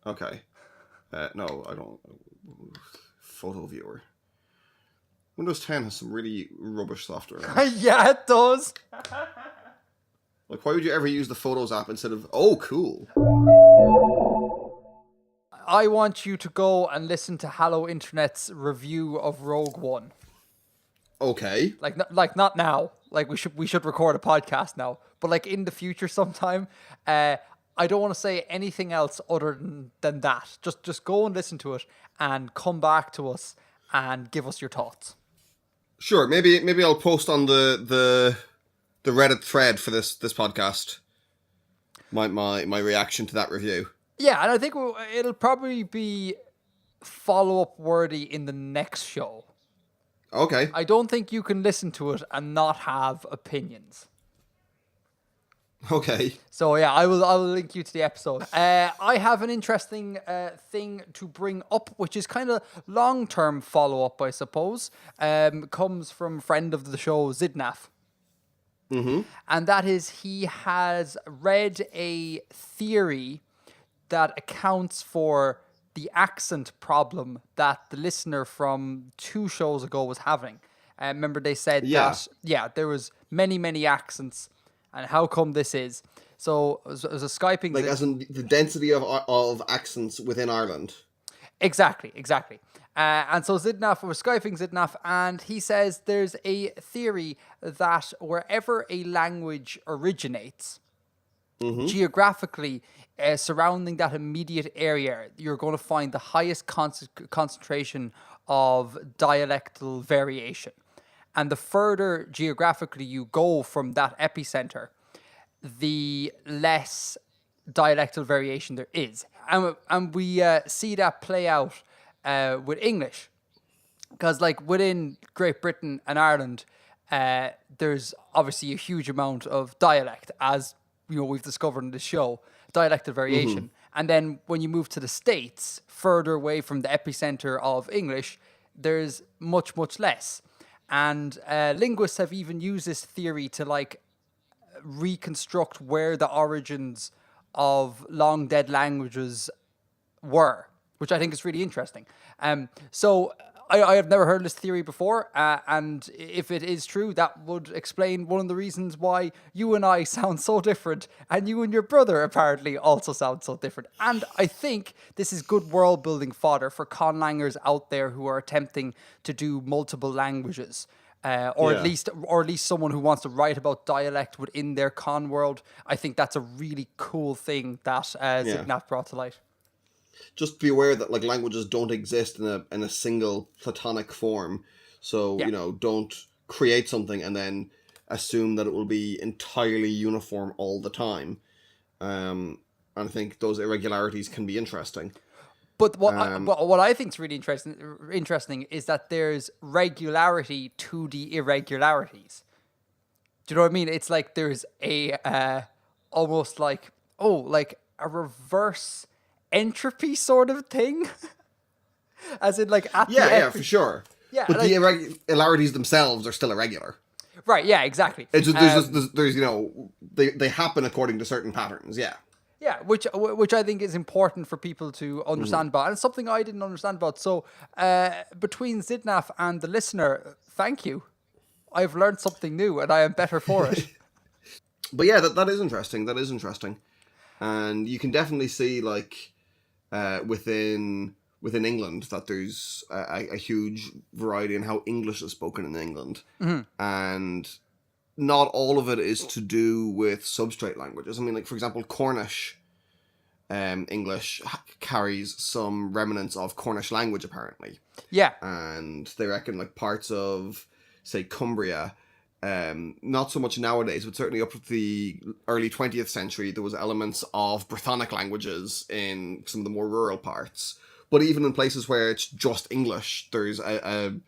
Okay. No, I don't. Photo viewer. Windows 10 has some really rubbish software on it. Yeah, it does. Like, why would you ever use the Photos app instead of... Oh, cool. I want you to go and listen to Hello Internet's review of Rogue One. Okay. Like not now. Like we should record a podcast now. But like in the future sometime. I don't want to say anything else other than that. Just go and listen to it and come back to us and give us your thoughts. Sure, maybe I'll post on the Reddit thread for this podcast my reaction to that review. Yeah, and I think it'll probably be follow-up worthy in the next show. Okay. I don't think you can listen to it and not have opinions. Okay. So yeah, I will link you to the episode. I have an interesting thing to bring up, which is kind of long-term follow-up, I suppose. Comes from friend of the show, Zidnaf. Mm-hmm. And that is, he has read a theory that accounts for the accent problem that the listener from 2 shows ago was having. Remember they said that, there was many accents, and how come this is? So it was a Skyping... Like, as in the density of accents within Ireland. Exactly. And so Zidnaf was Skyping Zidnaf, and he says there's a theory that wherever a language originates, geographically, surrounding that immediate area, you're going to find the highest concentration of dialectal variation. And the further geographically you go from that epicenter, the less dialectal variation there is. And we see that play out with English. Because like within Great Britain and Ireland, there's obviously a huge amount of dialect, as you know we've discovered in this show, dialectal variation. And then when you move to the States, further away from the epicenter of English, there's much less. And linguists have even used this theory to like reconstruct where the origins of long dead languages were, which I think is really interesting. So I have never heard this theory before, and if it is true, that would explain one of the reasons why you and I sound so different, and you and your brother apparently also sound so different. And I think this is good world building fodder for conlangers out there who are attempting to do multiple languages. Or at least someone who wants to write about dialect within their con world. I think that's a really cool thing that Zidnaf brought to light. Just be aware that like languages don't exist in a single platonic form. So don't create something and then assume that it will be entirely uniform all the time. And I think those irregularities can be interesting. But what I think is really interesting is that there's regularity to the irregularities. Do you know what I mean? It's like there's a almost like a reverse entropy sort of thing, as in like at for sure. Yeah, but like, the irregularities themselves are still irregular. Right? Yeah, exactly. It's just, there's they happen according to certain patterns. Yeah. Yeah, which I think is important for people to understand about, and it's something I didn't understand about. So, between Zidnaf and the listener, thank you. I've learned something new, and I am better for it. But yeah, that is interesting. That is interesting, and you can definitely see like within England that there's a huge variety in how English is spoken in England, and not all of it is to do with substrate languages. I mean, like, for example, Cornish English carries some remnants of Cornish language, apparently. Yeah. And they reckon, like, parts of, say, Cumbria, not so much nowadays, but certainly up to the early 20th century, there was elements of Brythonic languages in some of the more rural parts. But even in places where it's just English, there's kind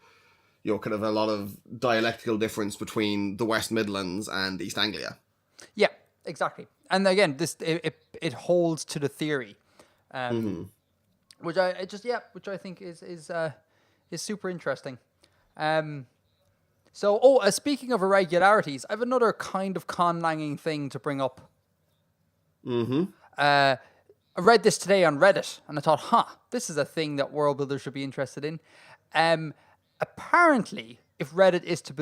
of a lot of dialectical difference between the West Midlands and East Anglia. Yeah, exactly. And again, this it holds to the theory, which I think is super interesting. Speaking of irregularities, I have another kind of conlanging thing to bring up. I read this today on Reddit, and I thought, this is a thing that world builders should be interested in. Apparently, if Reddit is to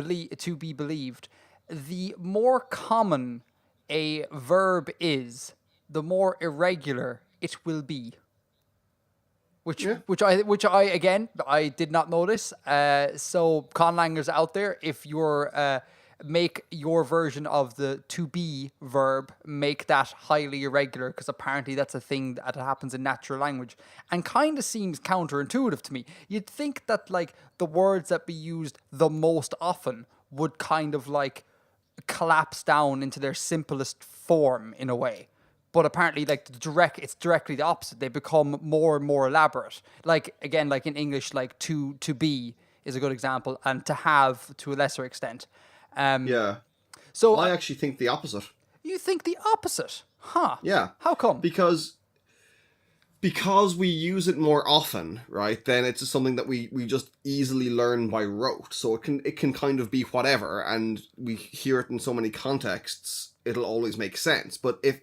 be believed, the more common a verb is, the more irregular it will be. Which I again I did not notice. So conlangers out there, if you're make your version of the to be verb, make that highly irregular, because apparently that's a thing that happens in natural language, and kind of seems counterintuitive to me. You'd think that like the words that be used the most often would kind of like collapse down into their simplest form in a way. But apparently, like it's directly the opposite. They become more and more elaborate. Like again, like in English, like to be is a good example, and to have to a lesser extent. Yeah. So I actually think the opposite. You think the opposite, huh? Yeah. How come? Because we use it more often, right? Then it's something that we just easily learn by rote. So it can kind of be whatever, and we hear it in so many contexts, it'll always make sense. But if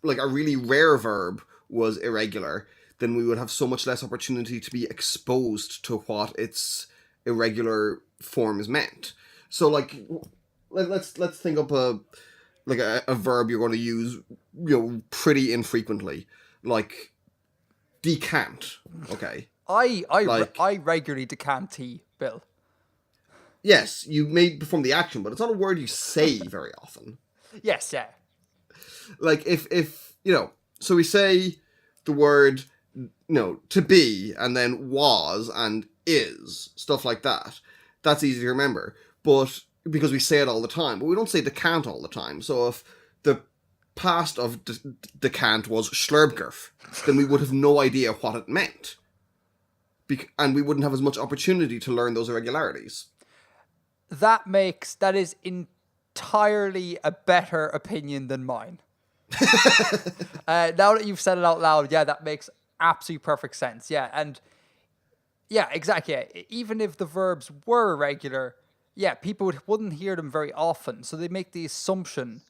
like a really rare verb was irregular, then we would have so much less opportunity to be exposed to what its irregular form is meant. So like, let's think up a verb you're going to use, pretty infrequently, like decant. Okay. I regularly decant tea, Bill. Yes, you may perform the action, but it's not a word you say very often. Yes, yeah. Like if so we say the word to be, and then was and is, stuff like that. That's easy to remember, but because we say it all the time, but we don't say decant all the time. So if the past of decant was Schlurbgerf, then we would have no idea what it meant, and we wouldn't have as much opportunity to learn those irregularities. That is entirely a better opinion than mine. Now that you've said it out loud, yeah, that makes absolutely perfect sense. Yeah, and yeah, exactly. Yeah. Even if the verbs were irregular, yeah, people wouldn't hear them very often, so they make the assumption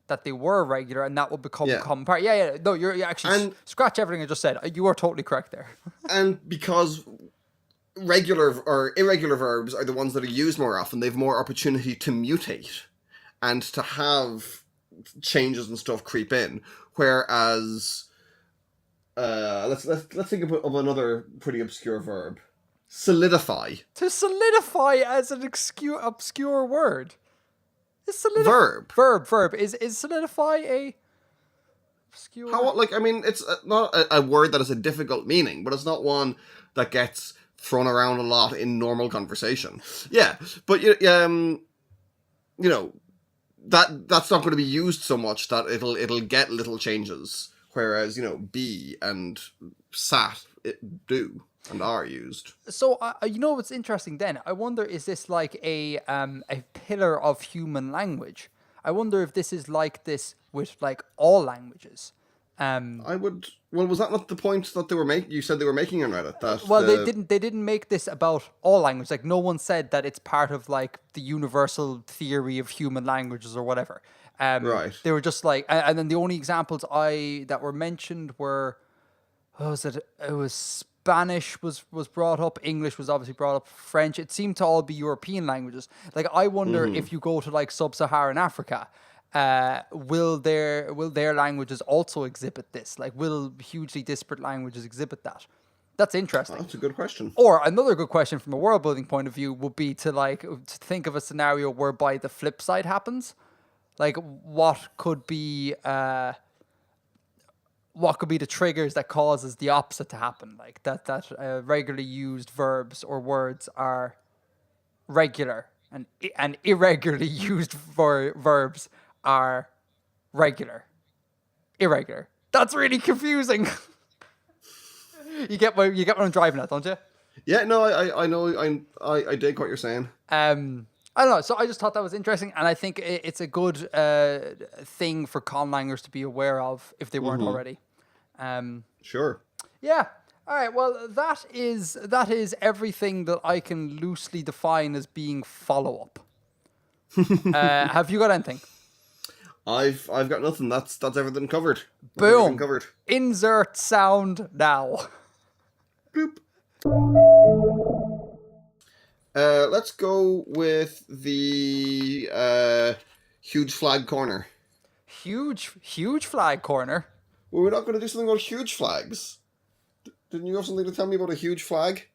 that they were regular, and that will become common part. Yeah. No, you're actually scratch everything I just said. You are totally correct there. And because regular or irregular verbs are the ones that are used more often, they have more opportunity to mutate and to have changes and stuff creep in. Whereas, let's think of another pretty obscure verb. Solidify. To solidify as an obscure word. Verb. Verb. Is solidify a obscure? It's not a word that has a difficult meaning, but it's not one that gets thrown around a lot in normal conversation. Yeah, but that's not going to be used so much that it'll get little changes. Whereas be and sat do and are used. So what's interesting then? I wonder, is this like a pillar of human language? I wonder if this is like this with like all languages. Was that not the point that they were making? You said they were making on Reddit that. Well, they didn't make this about all languages. Like no one said that it's part of like the universal theory of human languages or whatever. Right. They were just like, and then the only examples that were mentioned were, what was it? It was Spanish was brought up. English was obviously brought up. French. It seemed to all be European languages. Like I wonder if you go to like sub-Saharan Africa, will their languages also exhibit this? Like, will hugely disparate languages exhibit that? That's interesting. That's a good question. Or another good question from a world building point of view would be to think of a scenario whereby the flip side happens. Like, what could be the triggers that causes the opposite to happen? Like that regularly used verbs or words are regular, and irregularly used verbs are irregular. That's really confusing. You get what I'm driving at, don't you? Yeah, no, I know, I dig what you're saying. I don't know. So I just thought that was interesting, and I think it's a good thing for conlangers to be aware of if they weren't already. Sure. Yeah. All right. Well, that is everything that I can loosely define as being follow-up. Have you got anything? I've got nothing. That's everything covered. That's everything Boom. covered. Insert sound now. Boop. Let's go with the huge flag corner. Huge flag corner. Well, we're not going to do something about huge flags. Didn't you have something to tell me about a huge flag?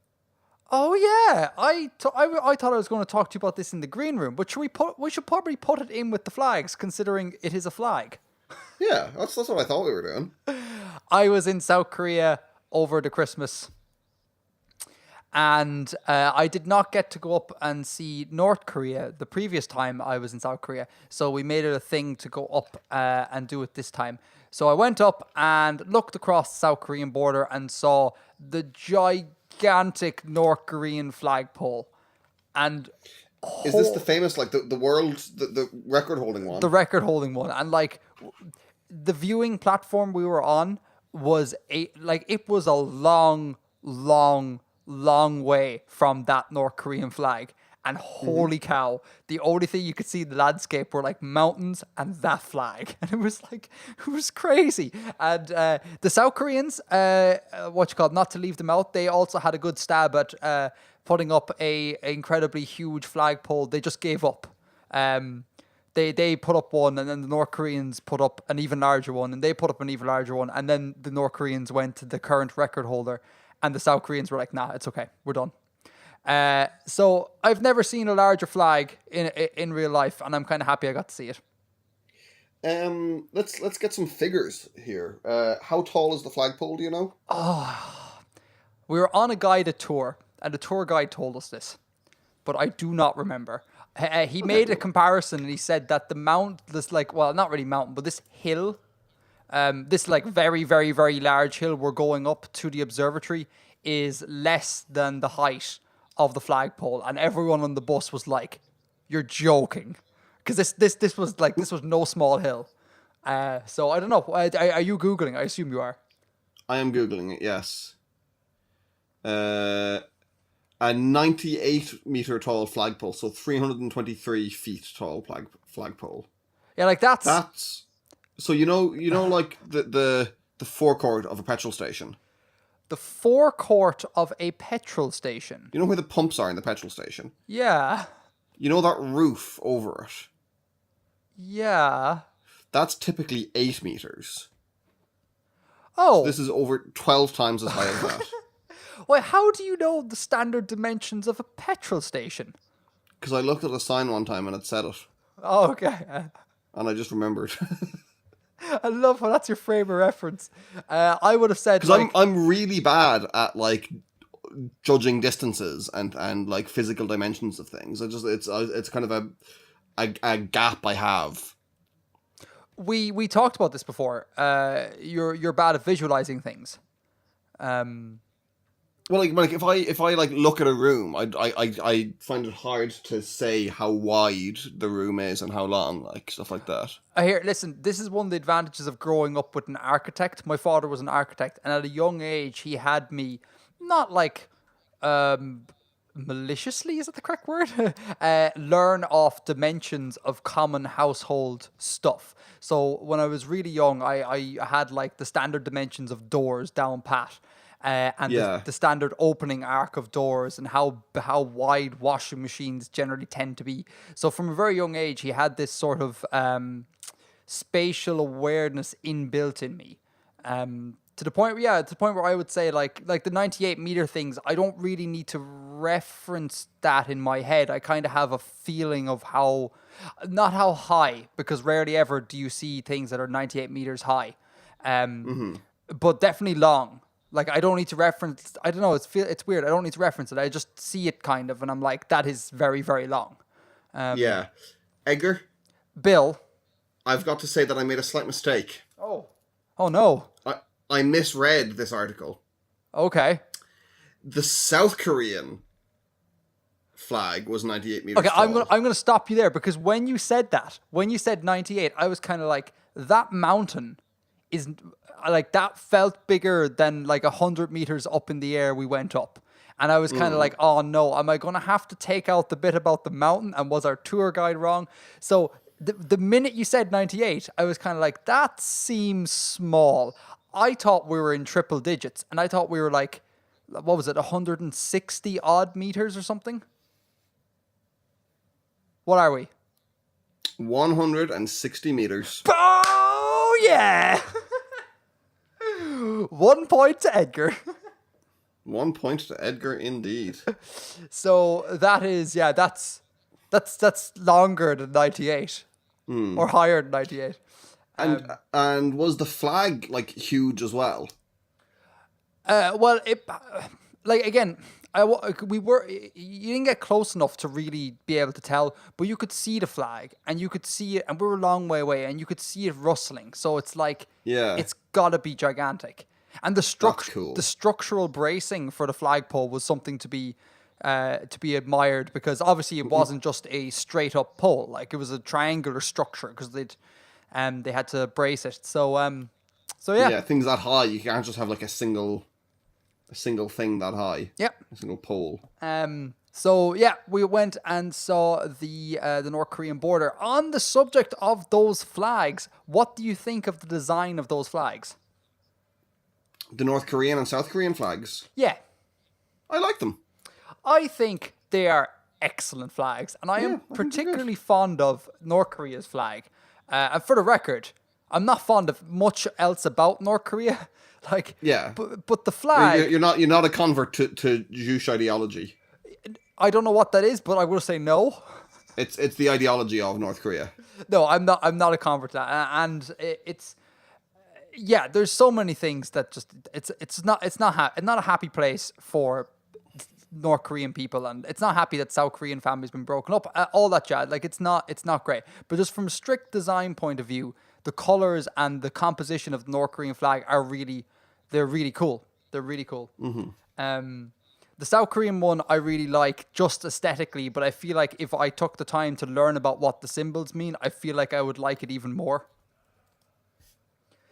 Oh yeah, I thought I was going to talk to you about this in the green room, but we should probably put it in with the flags, considering it is a flag. Yeah, that's what I thought we were doing. I was in South Korea over the Christmas, and I did not get to go up and see North Korea the previous time I was in South Korea. So we made it a thing to go up and do it this time. So I went up and looked across the South Korean border and saw the gigantic North Korean flagpole. And is this the famous, like, the world, the record-holding one? The record-holding one. And, like, the viewing platform we were on was it was a long way from that North Korean flag. And holy cow, the only thing you could see in the landscape were like mountains and that flag. And it was crazy. And the South Koreans, not to leave them out, they also had a good stab at putting up a incredibly huge flagpole. They just gave up. They put up one, and then the North Koreans put up an even larger one, and they put up an even larger one, and then the North Koreans went to the current record holder, and the South Koreans were like, nah, it's okay, we're done. So I've never seen a larger flag in real life, and I'm kind of happy I got to see it. Let's get some figures here. How tall is the flagpole, do you know? We were on a guided tour, and the tour guide told us this, but I do not remember. He made a comparison, and he said that not really mountain, but this hill, this like very, very, very large hill we're going up to the observatory is less than the height of the flagpole, and everyone on the bus was like, "You're joking," because this was no small hill. So I don't know. Are you Googling? I assume you are. I am Googling it. Yes. A 98-meter tall flagpole, so 323 feet tall flagpole. Yeah, like that's so you know like the forecourt of a petrol station. The forecourt of a petrol station. You know where the pumps are in the petrol station? Yeah. You know that roof over it? Yeah. That's typically 8 meters. Oh. So this is over 12 times as high as that. Well, how do you know the standard dimensions of a petrol station? Because I looked at a sign one time and it said it. Oh, okay. And I just remembered. I love how that's your frame of reference. I would have said because I'm really bad at like judging distances and like physical dimensions of things. It's kind of a gap I have. We talked about this before. You're bad at visualizing things. Well, like if I like look at a room, I find it hard to say how wide the room is and how long, like stuff like that. Listen, this is one of the advantages of growing up with an architect. My father was an architect, and at a young age, he had me not like maliciously, is that the correct word? Learn off dimensions of common household stuff. So when I was really young, I had like the standard dimensions of doors down pat. And the standard opening arc of doors and how wide washing machines generally tend to be. So from a very young age, he had this sort of spatial awareness inbuilt in me. To the point where I would say like the 98-meter things, I don't really need to reference that in my head. I kind of have a feeling of not how high, because rarely ever do you see things that are 98 meters high, but definitely long. Like, I don't need to reference, I don't know, it's weird. I don't need to reference it. I just see it kind of, and I'm like, that is very, very long. Yeah. Edgar? Bill? I've got to say that I made a slight mistake. Oh no. I misread this article. Okay. The South Korean flag was 98 meters tall. I'm going to stop you there, because when you said 98, I was kind of like, that mountain is... like that felt bigger than like 100 meters up in the air we went up. And I was kind of like, oh no, am I going to have to take out the bit about the mountain? And was our tour guide wrong? So the minute you said 98, I was kind of like, that seems small. I thought we were in triple digits, and I thought we were like, what was it, 160 odd meters or something? What are we? 160 meters. Oh, yeah! 1 point to Edgar. 1 point to Edgar, indeed. So that is, yeah, that's longer than 98. Or higher than 98. And was the flag like huge as well? Well, again, you didn't get close enough to really be able to tell, but you could see the flag, and you could see it, and we were a long way away, and you could see it rustling. So it's like, it's gotta be gigantic. And the structural bracing for the flagpole was something to be admired, because obviously it wasn't just a straight up pole, like it was a triangular structure, because they had to brace it. So yeah, things that high, you can't just have like a single thing that high. Yep. A single pole. So yeah, we went and saw the North Korean border. On the subject of those flags, what do you think of the design of those flags? The North Korean and South Korean flags. Yeah. I like them. I think they are excellent flags, and I am particularly fond of North Korea's flag. And for the record, I'm not fond of much else about North Korea. But the flag. You're not a convert to Jewish ideology. I don't know what that is, but I will say no. It's the ideology of North Korea. No, I'm not a convert to that, and it's. Yeah, there's so many things that just it's not a happy place for North Korean people, and it's not happy that South Korean family's been broken up. All that jazz, like it's not great. But just from a strict design point of view, the colors and the composition of the North Korean flag they're really cool. They're really cool. Mm-hmm. The South Korean one I really like just aesthetically, but I feel like if I took the time to learn about what the symbols mean, I feel like I would like it even more.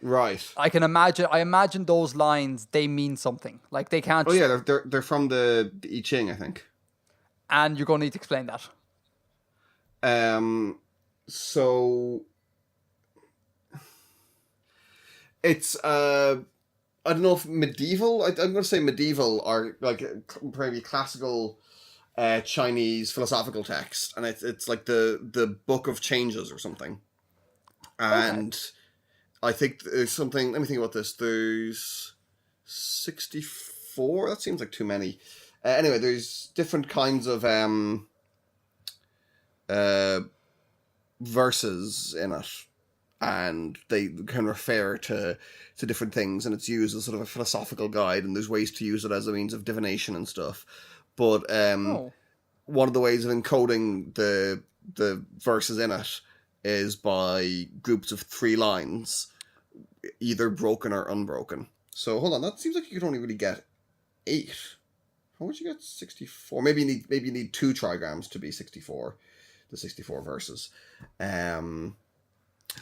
Right. I imagine those lines, they mean something. Like they can't. Oh yeah, they're from the I Ching, I think. And you're going to need to explain that. So it's I don't know if medieval. I'm going to say medieval or like maybe classical Chinese philosophical text, and it's like the Book of Changes or something, and. Okay. I think there's something. Let me think about this. There's 64. That seems like too many. Anyway, there's different kinds of verses in it, and they can refer to different things, and it's used as sort of a philosophical guide. And there's ways to use it as a means of divination and stuff. But one of the ways of encoding the verses in it is by groups of 3 lines, either broken or unbroken. So hold on, that seems like you could only really get 8. How would you get 64? Maybe you need 2 trigrams to be 64. The 64 verses. But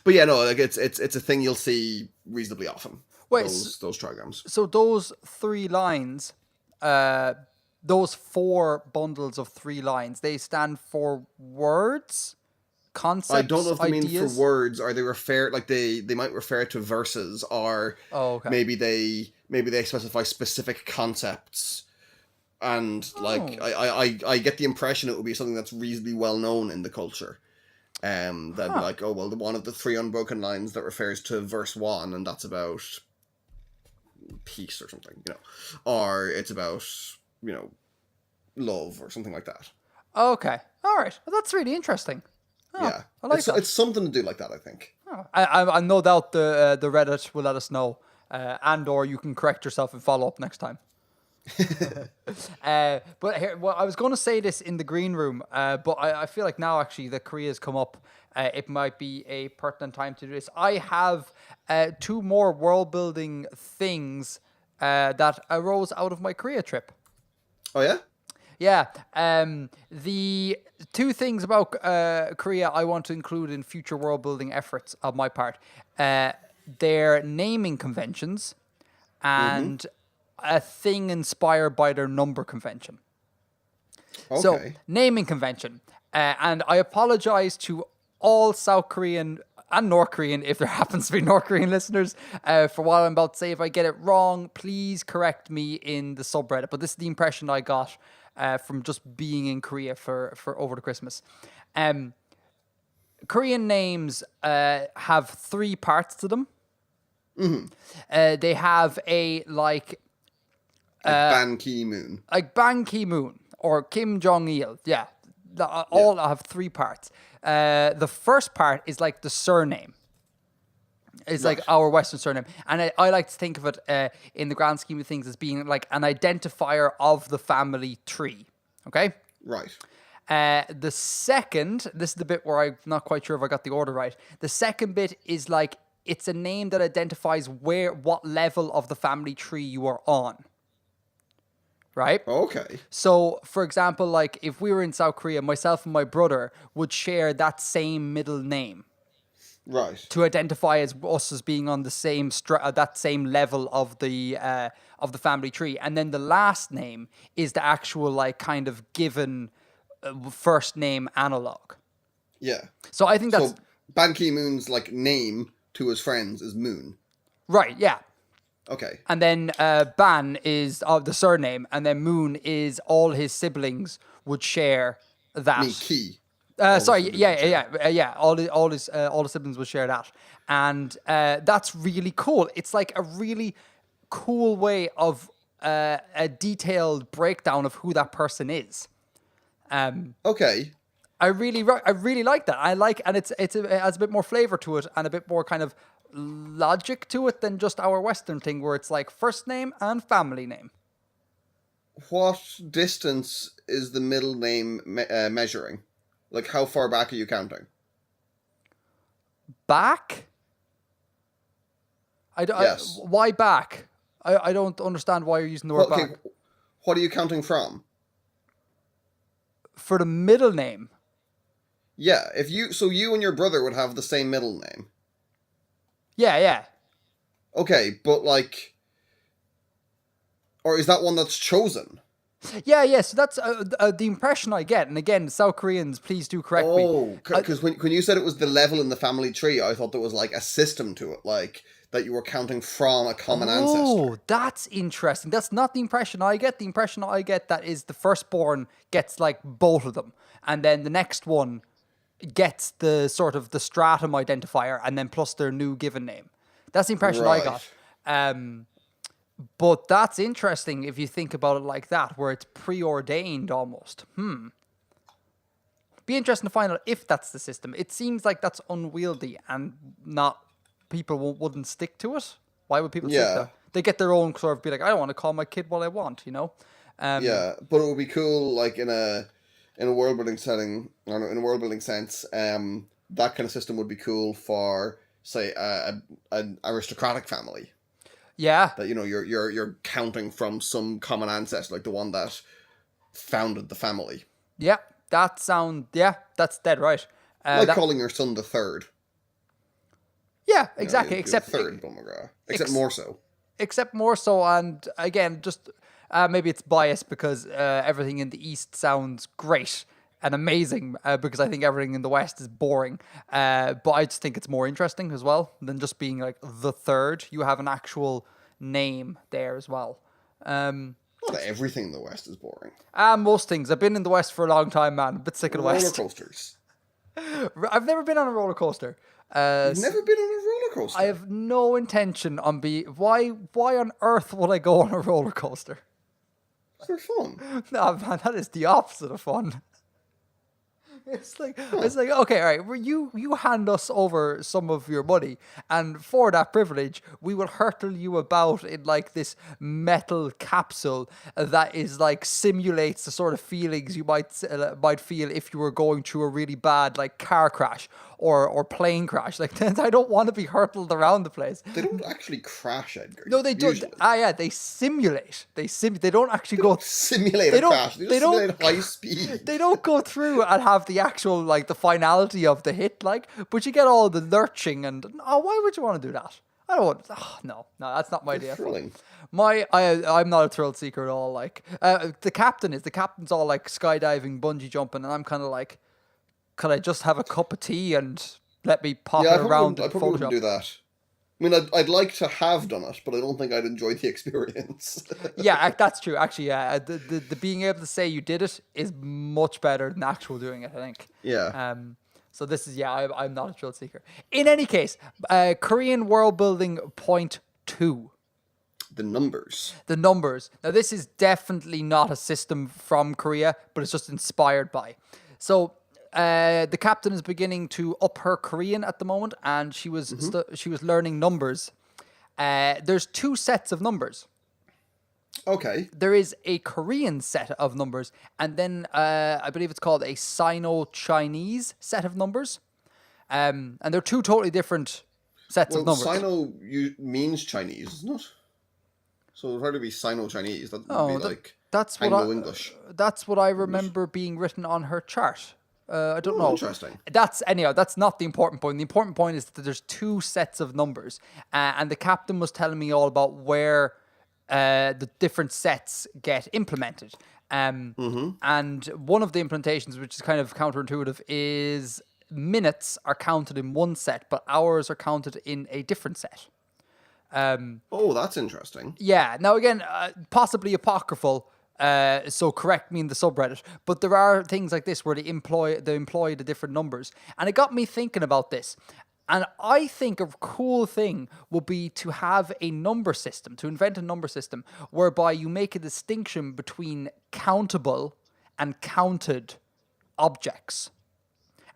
yeah, no, like it's a thing you'll see reasonably often. Wait, those trigrams. So those 3 lines, those 4 bundles of 3 lines, they stand for words? Concepts, I don't know if they ideas? mean for words, or they refer they might refer to verses, or maybe they specify specific concepts, and like I get the impression it would be something that's reasonably well known in the culture, that'd be like, oh well, one of the 3 unbroken lines that refers to verse 1, and that's about peace or something, or it's about love or something like that. Okay, all right, well, that's really interesting. Oh, yeah, I like that. It's something to do like that, I think. Oh, I no doubt the Reddit will let us know, and or you can correct yourself and follow up next time. But here, well, I was going to say this in the green room, but I feel like now actually that Korea's come up, it might be a pertinent time to do this. I have 2 more world building things that arose out of my Korea trip. Oh yeah. Yeah, the 2 things about Korea I want to include in future world building efforts of my part. Their naming conventions and a thing inspired by their number convention. Okay. So, naming convention. And I apologize to all South Korean and North Korean, if there happens to be North Korean listeners, for what I'm about to say. If I get it wrong, please correct me in the subreddit. But this is the impression I got from just being in Korea for over the Christmas. Korean names have three parts to them. They have a like Ban Ki-moon. Like Ban Ki-moon or Kim Jong-il. Yeah. All have three parts. The first part is like the surname. It's like our Western surname. And I like to think of it in the grand scheme of things as being like an identifier of the family tree. Okay? Right. The second, this is the bit where I'm not quite sure if I got the order right. The second bit is like, it's a name that identifies what level of the family tree you are on. Right? Okay. So, for example, like if we were in South Korea, myself and my brother would share that same middle name. Right. To identify as us as being on the same that same level of the family tree. And then the last name is the actual like kind of given first name analog. Yeah. So I think that's... So Ban Ki-moon's like name to his friends is Moon. Right, yeah. Okay. And then Ban is the surname, and then Moon is all his siblings would share that. Ki. Sorry, yeah. All the siblings would share that, and that's really cool. It's like a really cool way of a detailed breakdown of who that person is. Okay. I really like that. And it has a bit more flavor to it and a bit more kind of logic to it than just our Western thing where it's like first name and family name. What distance is the middle name measuring? Like, how far back are you counting? Back? Yes. Why back? I don't understand why you're using the word back. What are you counting from? For the middle name? Yeah, so you and your brother would have the same middle name. Yeah. Okay, but like... Or is that one that's chosen? Yeah, so that's the impression I get. And again, South Koreans, please do correct me. Oh, because when you said it was the level in the family tree, I thought there was like a system to it, like that you were counting from a common ancestor. Oh, that's interesting. That's not the impression I get. The impression I get that is the firstborn gets like both of them. And then the next one gets the sort of the stratum identifier and then plus their new given name. That's the impression I got. But that's interesting if you think about it like that, where it's preordained almost. Be interesting to find out if that's the system. It seems like that's unwieldy and not people wouldn't stick to it. Why would people stick to it? They get their own sort of be like, I don't want to call my kid what I want, you know? Yeah, but it would be cool, like in a world building setting, or in a world building sense. That kind of system would be cool for, say, an aristocratic family. Yeah. That, you know, you're counting from some common ancestor, like the one that founded the family. Yeah, that's dead right. Like calling your son the third. Yeah, exactly. Except third Bummagra. Except more so. Except more so, and again, just maybe it's biased because everything in the East sounds great and amazing because I think everything in the West is boring. But I just think it's more interesting as well than just being like the third. You have an actual name there as well. Not everything in the West is boring. Most things. I've been in the West for a long time, man. I'm a bit sick of the West. Roller coasters. I've never been on a roller coaster. You've never been on a roller coaster? I have no intention on Why on earth would I go on a roller coaster? They're fun. No, man, that is the opposite of fun. It's like okay, all right. You hand us over some of your money, and for that privilege, we will hurtle you about in like this metal capsule that is like simulates the sort of feelings you might feel if you were going through a really bad like car crash or plane crash. Like I don't want to be hurtled around the place. They don't actually crash, Edgar. No, they don't. Yeah, they simulate. They don't actually go simulate a crash. They don't simulate high speed. They don't go through and have the actual like the finality of the hit, like, but you get all the lurching and why would you want to do that? I don't want. No, that's not my idea. Thrilling. I'm not a thrill seeker at all. Like the captain's all like skydiving, bungee jumping, and I'm kind of like, could I just have a cup of tea and let me pop Yeah, it around I in probably wouldn't Photoshop? do that. I mean, I'd like to have done it, but I don't think I'd enjoy the experience. Yeah, that's true. Actually, yeah, the being able to say you did it is much better than actual doing it, I think. Yeah, So this is, yeah, I'm not a thrill seeker. In any case, Korean world building point 2. the numbers. The numbers. Now, this is definitely not a system from Korea, but it's just inspired by. So, the captain is beginning to up her Korean at the moment, and she was she was learning numbers. There's 2 sets of numbers. Okay. There is a Korean set of numbers, and then I believe it's called a Sino-Chinese set of numbers. And they're 2 totally different sets of Well, numbers. Means Chinese, isn't it? So it'd hardly be Sino-Chinese. That would be like That's what Anglo-English. That's what I remember being written on her chart. I don't know. Interesting. That's not the important point. The important point is that there's 2 sets of numbers, and the captain was telling me all about where the different sets get implemented. And one of the implementations, which is kind of counterintuitive, is minutes are counted in one set, but hours are counted in a different set. Oh, that's interesting. Yeah. Now, again, possibly apocryphal. So correct me in the subreddit, but there are things like this where they employ the different numbers, and it got me thinking about this. And I think a cool thing would be to have a number system, to invent a number system whereby you make a distinction between countable and counted objects,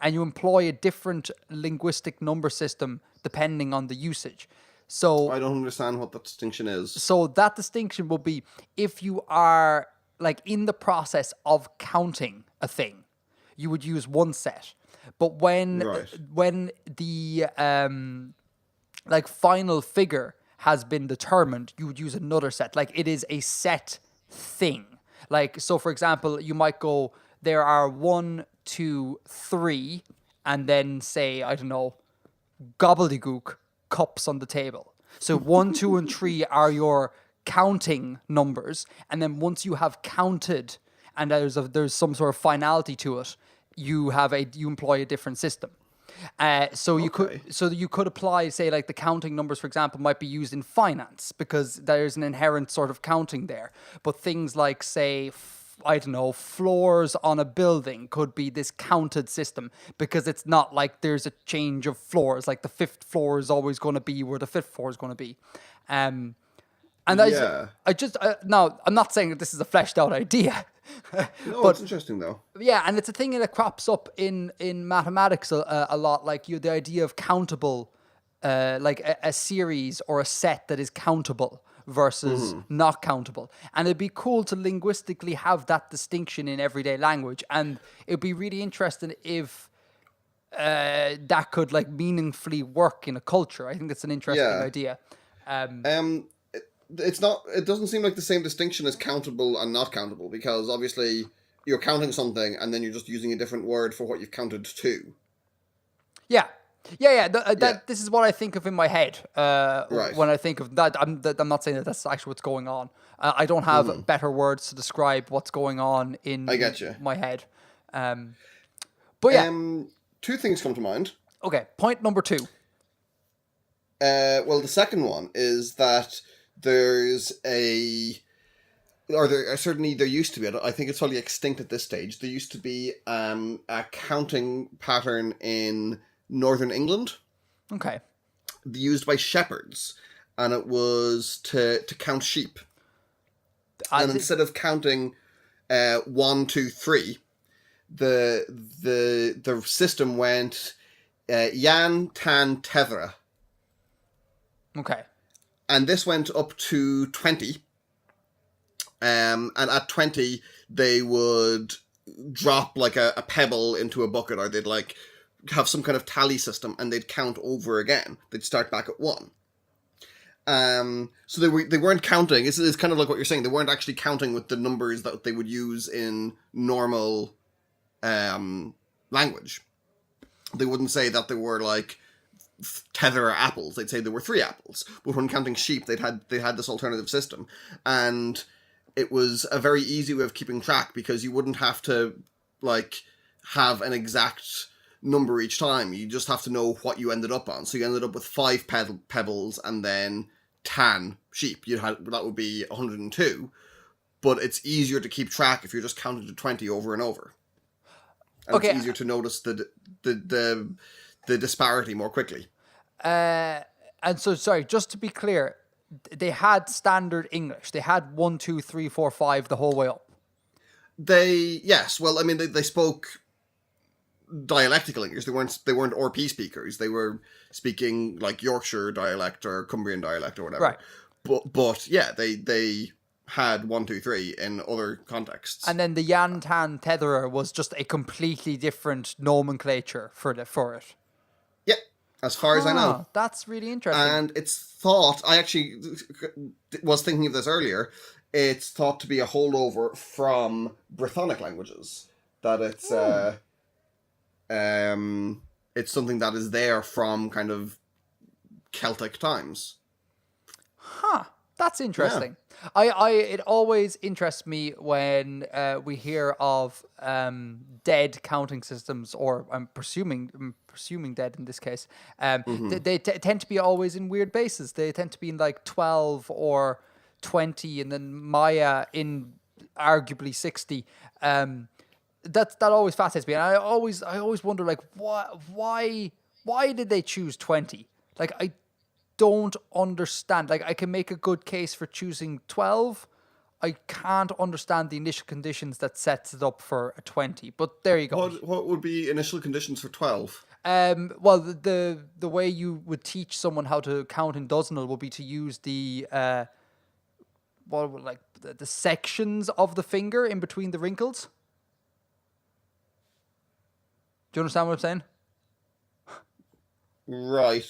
and you employ a different linguistic number system depending on the usage. So I don't understand what that distinction is. So that distinction will be if you are like in the process of counting a thing, you would use one set. But when the like final figure has been determined, you would use another set. Like it is a set thing. Like, so for example, you might go, there are 1, 2, 3, and then say, I don't know, gobbledygook cups on the table. So 1, 2, and 3 are your counting numbers, and then once you have counted and there's some sort of finality to it, you employ a different system. So you could apply, say, like the counting numbers, for example, might be used in finance because there's an inherent sort of counting there. But things like, say, I don't know, floors on a building could be this counted system because it's not like there's a change of floors. Like the 5th floor is always going to be where the 5th floor is going to be. And now I'm not saying that this is a fleshed out idea. No, but it's interesting though. Yeah, and it's a thing that crops up in mathematics a lot. Like the idea of countable, like a series or a set that is countable versus not countable. And it'd be cool to linguistically have that distinction in everyday language. And it'd be really interesting if that could like meaningfully work in a culture. I think that's an interesting idea. It's not. It doesn't seem like the same distinction as countable and not countable, because obviously you're counting something and then you're just using a different word for what you've counted to. Yeah. This is what I think of in my head when I think of that. I'm not saying that that's actually what's going on. I don't have better words to describe what's going on in my head. But yeah. 2 things come to mind. Okay, point number 2. Well, the second one is that there's certainly there used to be, I think it's probably extinct at this stage, there used to be a counting pattern in Northern England. Okay. Used by shepherds, and it was to count sheep. And instead of counting 1, 2, 3, the system went Yan, Tan, Tethra. Okay. And this went up to 20. And at 20, they would drop like a pebble into a bucket, or they'd like have some kind of tally system, and they'd count over again. They'd start back at 1. So they weren't counting. It's kind of like what you're saying. They weren't actually counting with the numbers that they would use in normal language. They wouldn't say that there were like tether apples. They'd say there were 3 apples. But when counting sheep, they had this alternative system, and it was a very easy way of keeping track because you wouldn't have to like have an exact number each time. You just have to know what you ended up on. So you ended up with 5 pebbles and then 10 sheep. That would be 102. But it's easier to keep track if you're just counting to 20 over and over. And it's easier to notice the disparity more quickly. And so, sorry, just to be clear, they had standard English. They had 1, 2, 3, 4, 5 the whole way up. Yes. Well, I mean, they spoke dialectical English. They weren't RP speakers. They were speaking like Yorkshire dialect or Cumbrian dialect or whatever. Right. But yeah, they had 1, 2, 3 in other contexts. And then the Yantan tetherer was just a completely different nomenclature for it. Yeah, as far as I know. That's really interesting. And it's thought, I actually was thinking of this earlier, it's thought to be a holdover from Brythonic languages. That it's something that is there from kind of Celtic times. That's interesting. Yeah. It always interests me when we hear of dead counting systems, or I'm presuming dead in this case. They tend to be always in weird bases. They tend to be in like 12 or 20, and then Maya in arguably 60. That always fascinates me, and I always wonder, like, why did they choose 20? Like, I don't understand. Like, I can make a good case for choosing 12. I can't understand the initial conditions that sets it up for a 20. But there you go. What would be initial conditions for 12? Well, the way you would teach someone how to count in dozenal would be to use the the sections of the finger in between the wrinkles. Do you understand what I'm saying? Right.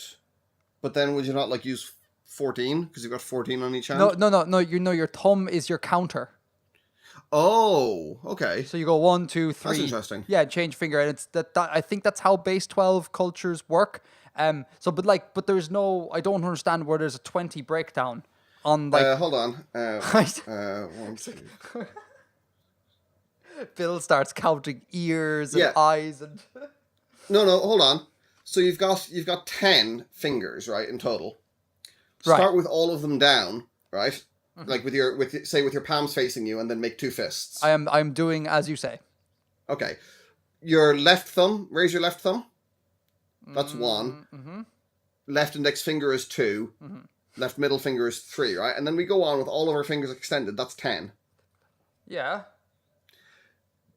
But then would you not like use 14 because you've got 14 on each hand? No. Your thumb is your counter. Oh, okay. So you go 1, 2, 3. That's interesting. Yeah, change finger, and it's that I think that's how base 12 cultures work. But there's no. I don't understand where there's a 20 breakdown on like. Hold on. 1, 2. Bill starts counting ears and eyes and. No, hold on. So you've got 10 fingers, right, in total. Right. Start with all of them down, right? Mm-hmm. Like with your palms facing you, and then make 2 fists. I'm doing as you say. Okay. Your left thumb, raise your left thumb. That's 1. Mm-hmm. Left index finger is 2. Mm-hmm. Left middle finger is 3, right? And then we go on with all of our fingers extended. That's 10. Yeah.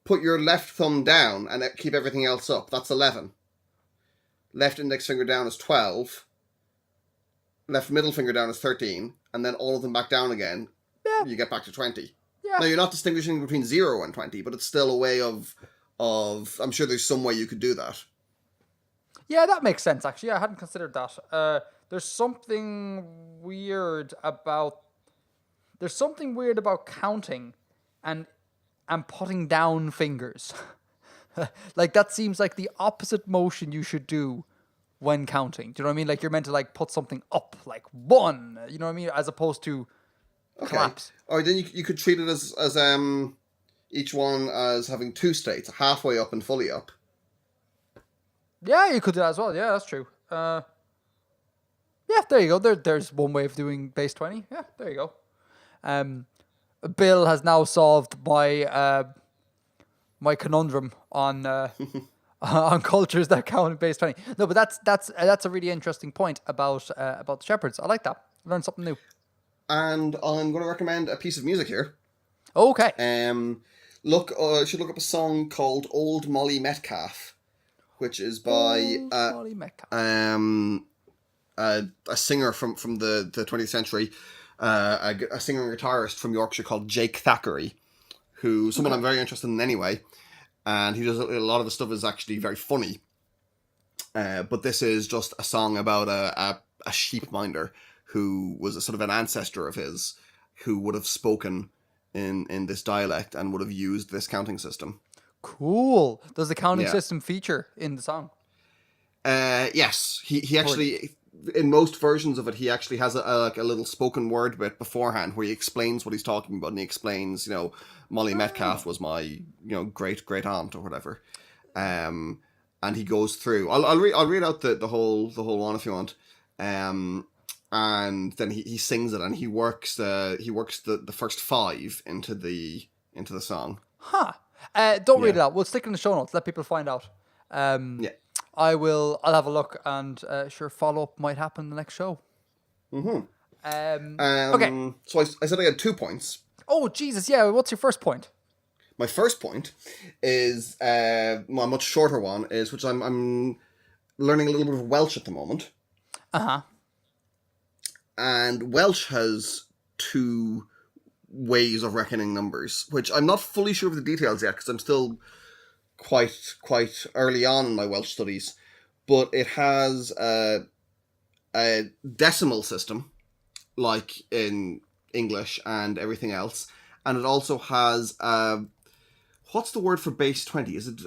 Put your left thumb down and keep everything else up. That's 11. Left index finger down is 12. Left middle finger down is 13. And then all of them back down again. Yeah. You get back to 20. Yeah. Now, you're not distinguishing between 0 and 20, but it's still a way of... I'm sure there's some way you could do that. Yeah, that makes sense, actually. Yeah, I hadn't considered that. There's something weird about counting and putting down fingers. Like, that seems like the opposite motion you should do when counting. Do you know what I mean? Like, you're meant to, like, put something up, like 1, you know what I mean? As opposed to collapse. Or then you could treat it as each one as having 2 states, halfway up and fully up. Yeah, you could do that as well. Yeah, that's true. Yeah, there you go. There's one way of doing base 20. Yeah, there you go. Bill has now solved my my conundrum on on cultures that count in base 20. No, but that's a really interesting point about the shepherds. I like that. Learn something new. And I'm going to recommend a piece of music here. Okay. Should look up a song called Old Molly Metcalf, which is by Molly Metcalf. A singer from the 20th century, a singer and guitarist from Yorkshire called Jake Thackeray, someone I'm very interested in anyway, and he does a lot of the stuff is actually very funny. But this is just a song about a sheep minder who was a sort of an ancestor of his, who would have spoken in this dialect and would have used this counting system. Cool. Does the counting system feature in the song? Yes. He actually, in most versions of it, he actually has a little spoken word bit beforehand where he explains what he's talking about, and he explains, Molly Metcalf was my, great aunt or whatever. and he goes through. I'll read out the whole one if you want. And then he sings it, and he works the first 5 into the song. Huh. Don't read it out. We'll stick it in the show notes. Let people find out. Yeah. I'll have a look, and sure, follow up might happen in the next show. Mm-hmm. Okay. So I said I had 2 points. Oh Jesus! Yeah. What's your first point? My first point is a much shorter one, which I'm learning a little bit of Welsh at the moment. Uh-huh. And Welsh has 2 ways of reckoning numbers, which I'm not fully sure of the details yet because I'm still quite early on in my Welsh studies. But it has a decimal system, like in English and everything else, and it also has what's the word for base 20? Is it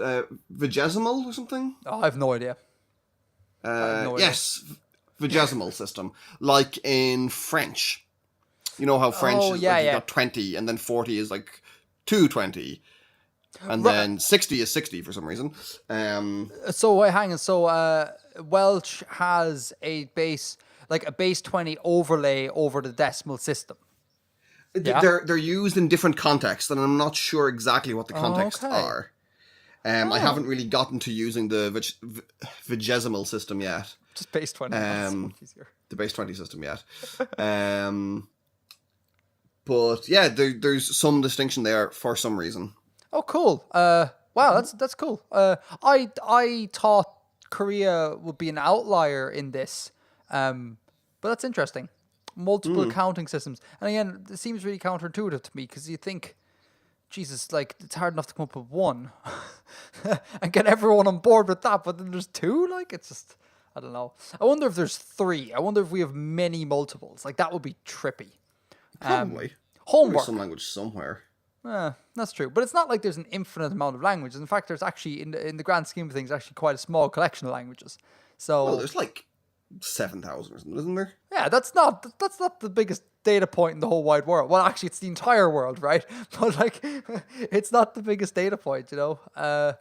vigesimal or something? Oh, I have no idea. Yes, vigesimal system, like in French. You know how French is like, you've got 20, and then 40 is like 220, and then 60 is 60 for some reason. So wait, hang on. So Welsh has a base 20 overlay over the decimal system. Yeah. They're used in different contexts, and I'm not sure exactly what the contexts are. I haven't really gotten to using the vigesimal system yet. Just base 20. The base 20 system yet. But yeah, there's some distinction there for some reason. Oh, cool. Wow, that's cool. I thought Korea would be an outlier in this, but that's interesting. Multiple counting systems, and again, it seems really counterintuitive to me because you think, Jesus, like it's hard enough to come up with 1 and get everyone on board with that, but then there's 2. Like it's just, I don't know. I wonder if there's 3. I wonder if we have many multiples. Like that would be trippy. Probably homework. Some language somewhere. That's true, but it's not like there's an infinite amount of languages. In fact, there's actually in the grand scheme of things actually quite a small collection of languages. So well, there's like 7,000 or something, isn't there? Yeah, that's not the biggest data point in the whole wide world. Well, actually, it's the entire world, right? But like, it's not the biggest data point, you know. There's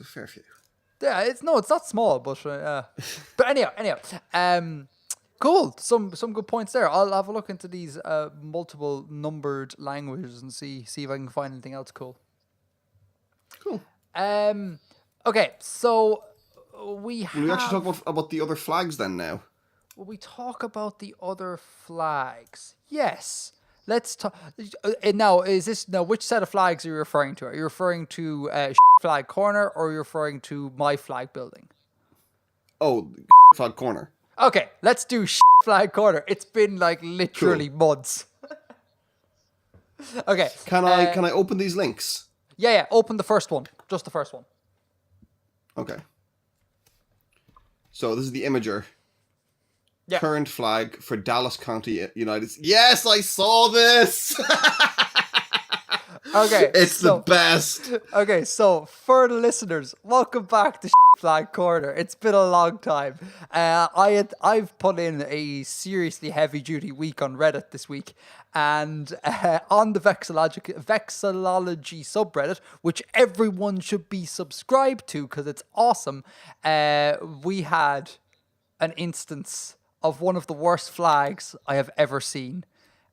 a fair few. Yeah, it's not small, but but anyhow, cool. Some good points there. I'll have a look into these multiple numbered languages and see if I can find anything else cool. Cool. Okay, so. We actually talk about the other flags then now. Will we talk about the other flags? Yes. Let's talk. Now, which set of flags are you referring to? Are you referring to Flag Corner or are you referring to My Flag Building? Oh, Flag Corner. Okay, let's do Flag Corner. It's been like literally months. Okay. Can I open these links? Yeah. Open the first one. Just the first one. Okay. So this is the imager. Yeah. Current flag for Dallas County, United States. Yes, I saw this! Okay. It's the best. Okay, so for the listeners, welcome back to Flag Corner. It's been a long time. I've put in a seriously heavy duty week on Reddit this week, and on the Vexillology subreddit, which everyone should be subscribed to because it's awesome, we had an instance of one of the worst flags I have ever seen,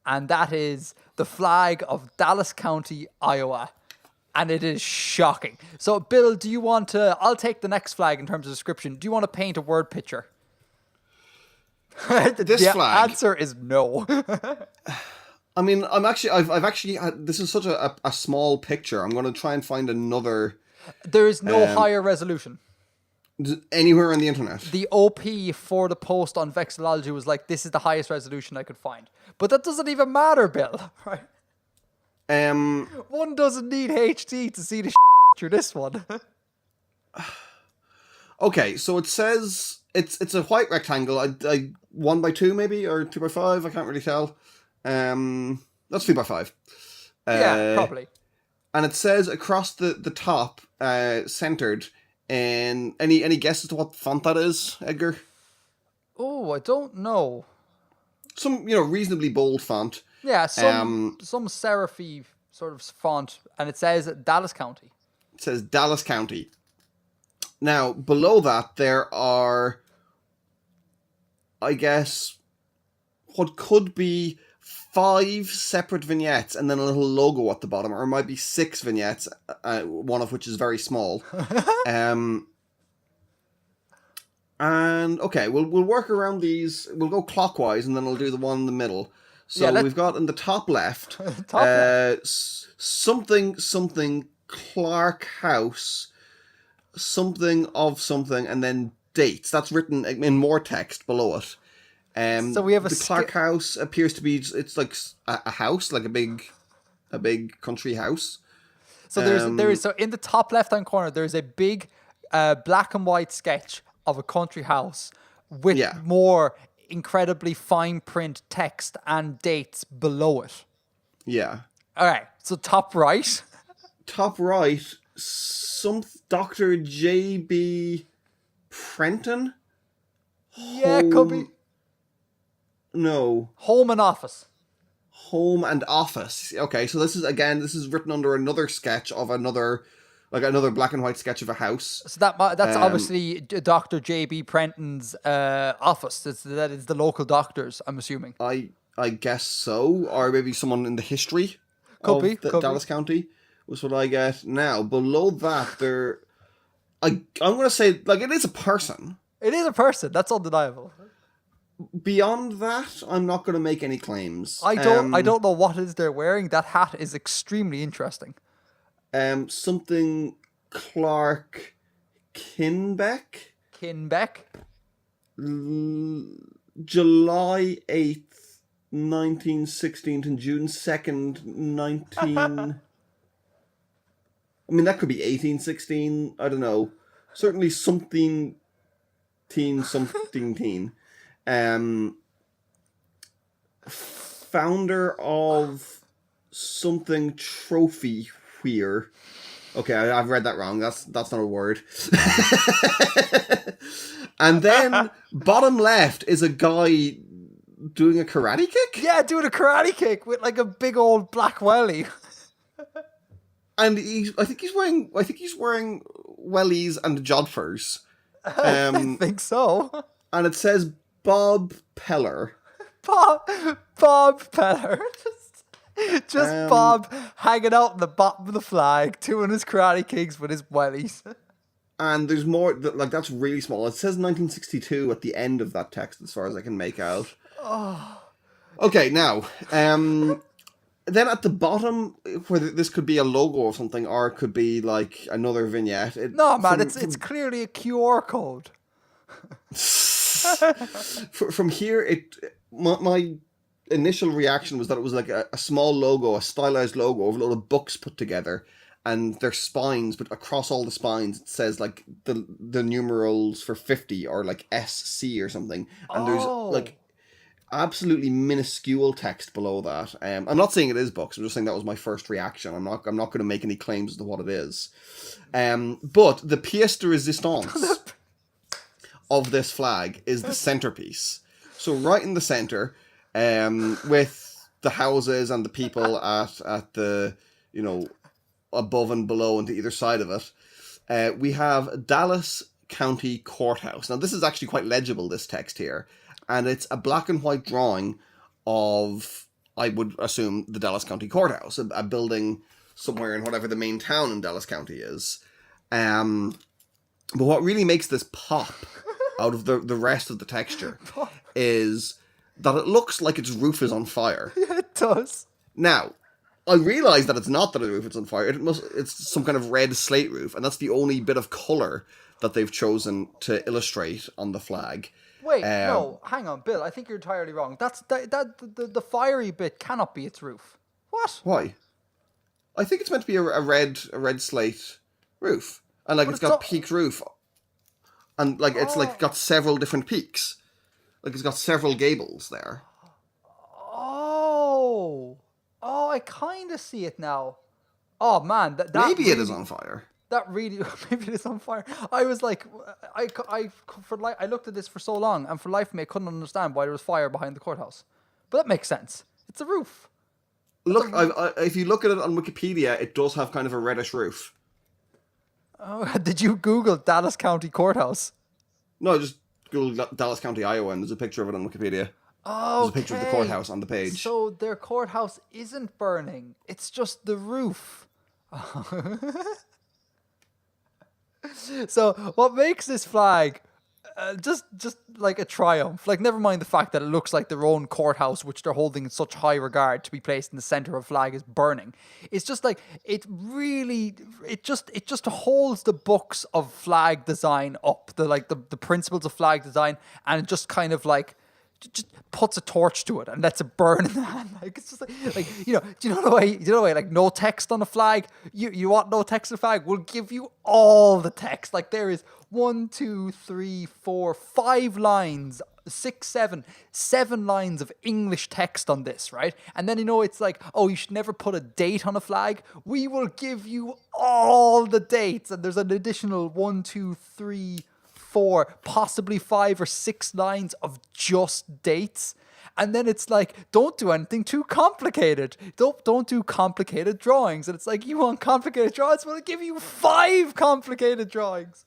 and that is the flag of Dallas County, Iowa. And it is shocking. So, Bill, do you want to... I'll take the next flag in terms of description. Do you want to paint a word picture? The flag? Answer is no. I mean, I've actually had... This is such a small picture. I'm going to try and find another... There is no higher resolution. Anywhere on the internet. The OP for the post on Vexillology was like, this is the highest resolution I could find. But that doesn't even matter, Bill. Right? One doesn't need HD to see the through this one. Okay, so it says it's a white rectangle. I 1x2 maybe, or 2x5. I can't really tell. That's 3x5. Yeah, probably. And it says across the top, centered. And any guesses to what font that is, Edgar? Oh, I don't know. Some reasonably bold font. Yeah, some serify sort of font, and it says Dallas County. It says Dallas County. Now, below that, there are, I guess, what could be 5 separate vignettes and then a little logo at the bottom, or it might be 6 vignettes, one of which is very small. And okay, we'll work around these. We'll go clockwise, and then we'll do the one in the middle. So we've got in the top left, something Clark House, something of something, and then dates. That's written in more text below it. So we have the Clark House appears to be, it's like a house, like a big country house. So there is so in the top left hand corner there's a big black and white sketch of a country house with more incredibly fine print text and dates below it. Yeah. All right. So top right. Top right, some Dr. J.B. Prenton. Yeah, could be. No. Home and office. Home and office. Okay, so this is written under another sketch of another black and white sketch of a house. So that's obviously Dr. J.B. Prenton's office. That is the local doctors, I'm assuming. I guess so, or maybe someone in the history could of Dallas County was what I get. Now, below that, I'm going to say, like, it is a person. It is a person. That's undeniable. Beyond that, I'm not going to make any claims. I don't know what it is they're wearing. That hat is extremely interesting. Something Clark Kinbeck? July 8th, 1916 to June 2nd, 19... I mean, that could be 1816. I don't know. Certainly something teen. Founder of something trophy where. Okay, I've read that wrong. That's not a word. And then bottom left is a guy doing a karate kick? Yeah, doing a karate kick with like a big old black welly. And I think he's wearing wellies and jodhpurs. I think so. And it says Bob Peller. Bob Peller. Just Bob hanging out in the bottom of the flag, doing his karate kicks with his wellies. And there's more, like, that's really small. It says 1962 at the end of that text, as far as I can make out. Oh. Okay, now, then at the bottom, where this could be a logo or something, or it could be like another vignette. It's clearly a QR code. From here, my initial reaction was that it was like a small logo, a stylized logo of a load of books put together, and their spines, but across all the spines it says like the numerals for 50 or like SC or something, and there's like absolutely minuscule text below that. I'm not saying it is books. I'm just saying that was my first reaction. I'm not going to make any claims as to what it is. But the pièce de résistance of this flag is the centerpiece. So right in the center, with the houses and the people at the, you know, above and below and to either side of it, we have Dallas County Courthouse. Now this is actually quite legible, this text here. And it's a black and white drawing of, I would assume, the Dallas County Courthouse, a building somewhere in whatever the main town in Dallas County is. But what really makes this pop out of the rest of the texture is that it looks like its roof is on fire. Yeah, it does. Now, I realise that it's not that the roof is on fire. It's some kind of red slate roof, and that's the only bit of colour that they've chosen to illustrate on the flag. Wait, no, hang on, Bill. I think you're entirely wrong. The fiery bit cannot be its roof. What? Why? I think it's meant to be a red slate roof, and like it's got peaked roof, and like it's like got several different peaks, like it's got several gables there. Oh, I kind of see it now. Oh man, that maybe really, it is on fire. That really, maybe it is on fire. I was like, I looked at this for so long, and for life of me, I couldn't understand why there was fire behind the courthouse. But that makes sense. It's a roof. Look, if you look at it on Wikipedia, it does have kind of a reddish roof. Oh, did you Google Dallas County Courthouse? No, just Google Dallas County, Iowa, and there's a picture of it on Wikipedia. There's a picture of the courthouse on the page. So their courthouse isn't burning. It's just the roof. So what makes this flag just like a triumph? Like, never mind the fact that it looks like their own courthouse, which they're holding in such high regard, to be placed in the center of a flag is burning. It's just like, it just holds the books of flag design up, the principles of flag design, and it just kind of like just puts a torch to it and lets it burn in the hand. Like, it's just like do you know the way like no text on a flag? You want no text on a flag? We'll give you all the text. Like, there is 1, 2, 3, 4, 5 lines, 6, 7 lines of English text on this, right? And then it's like, oh, you should never put a date on a flag. We will give you all the dates, and there's an additional 1, 2, 3, 4, possibly 5 or 6 lines of just dates. And then it's like, don't do anything too complicated. Don't do complicated drawings. And it's like, you want complicated drawings? We'll give you 5 complicated drawings.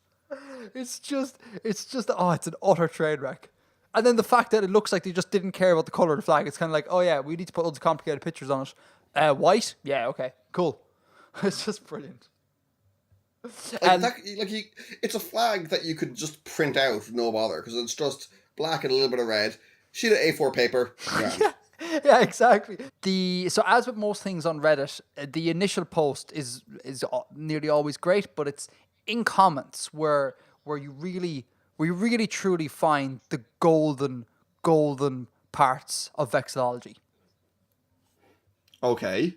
It's just, it's an utter train wreck. And then the fact that it looks like they just didn't care about the color of the flag. It's kind of like, oh yeah, we need to put loads of complicated pictures on it. White? Yeah, okay, cool. It's just brilliant. It's a flag that you could just print out, no bother, because it's just black and a little bit of red, sheet of A4 paper. Yeah, exactly. So as with most things on Reddit, the initial post is nearly always great, but it's in comments where you really truly find the golden parts of vexillology. Okay.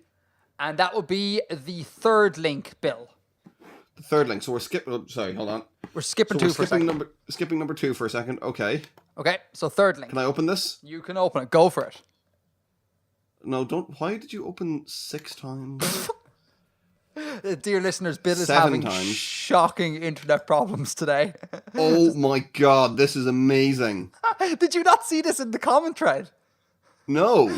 And that would be the third link, Bill. The third link. So we're skipping. Oh, sorry, hold on. We're skipping two for a second. Skipping number 2 for a second. Okay. Okay. So third link. Can I open this? You can open it. Go for it. No, don't. Why did you open 6 times? Dear listeners, Bill is 7 having times. Shocking internet problems today. Oh my god, this is amazing. Did you not see this in the comment thread? No.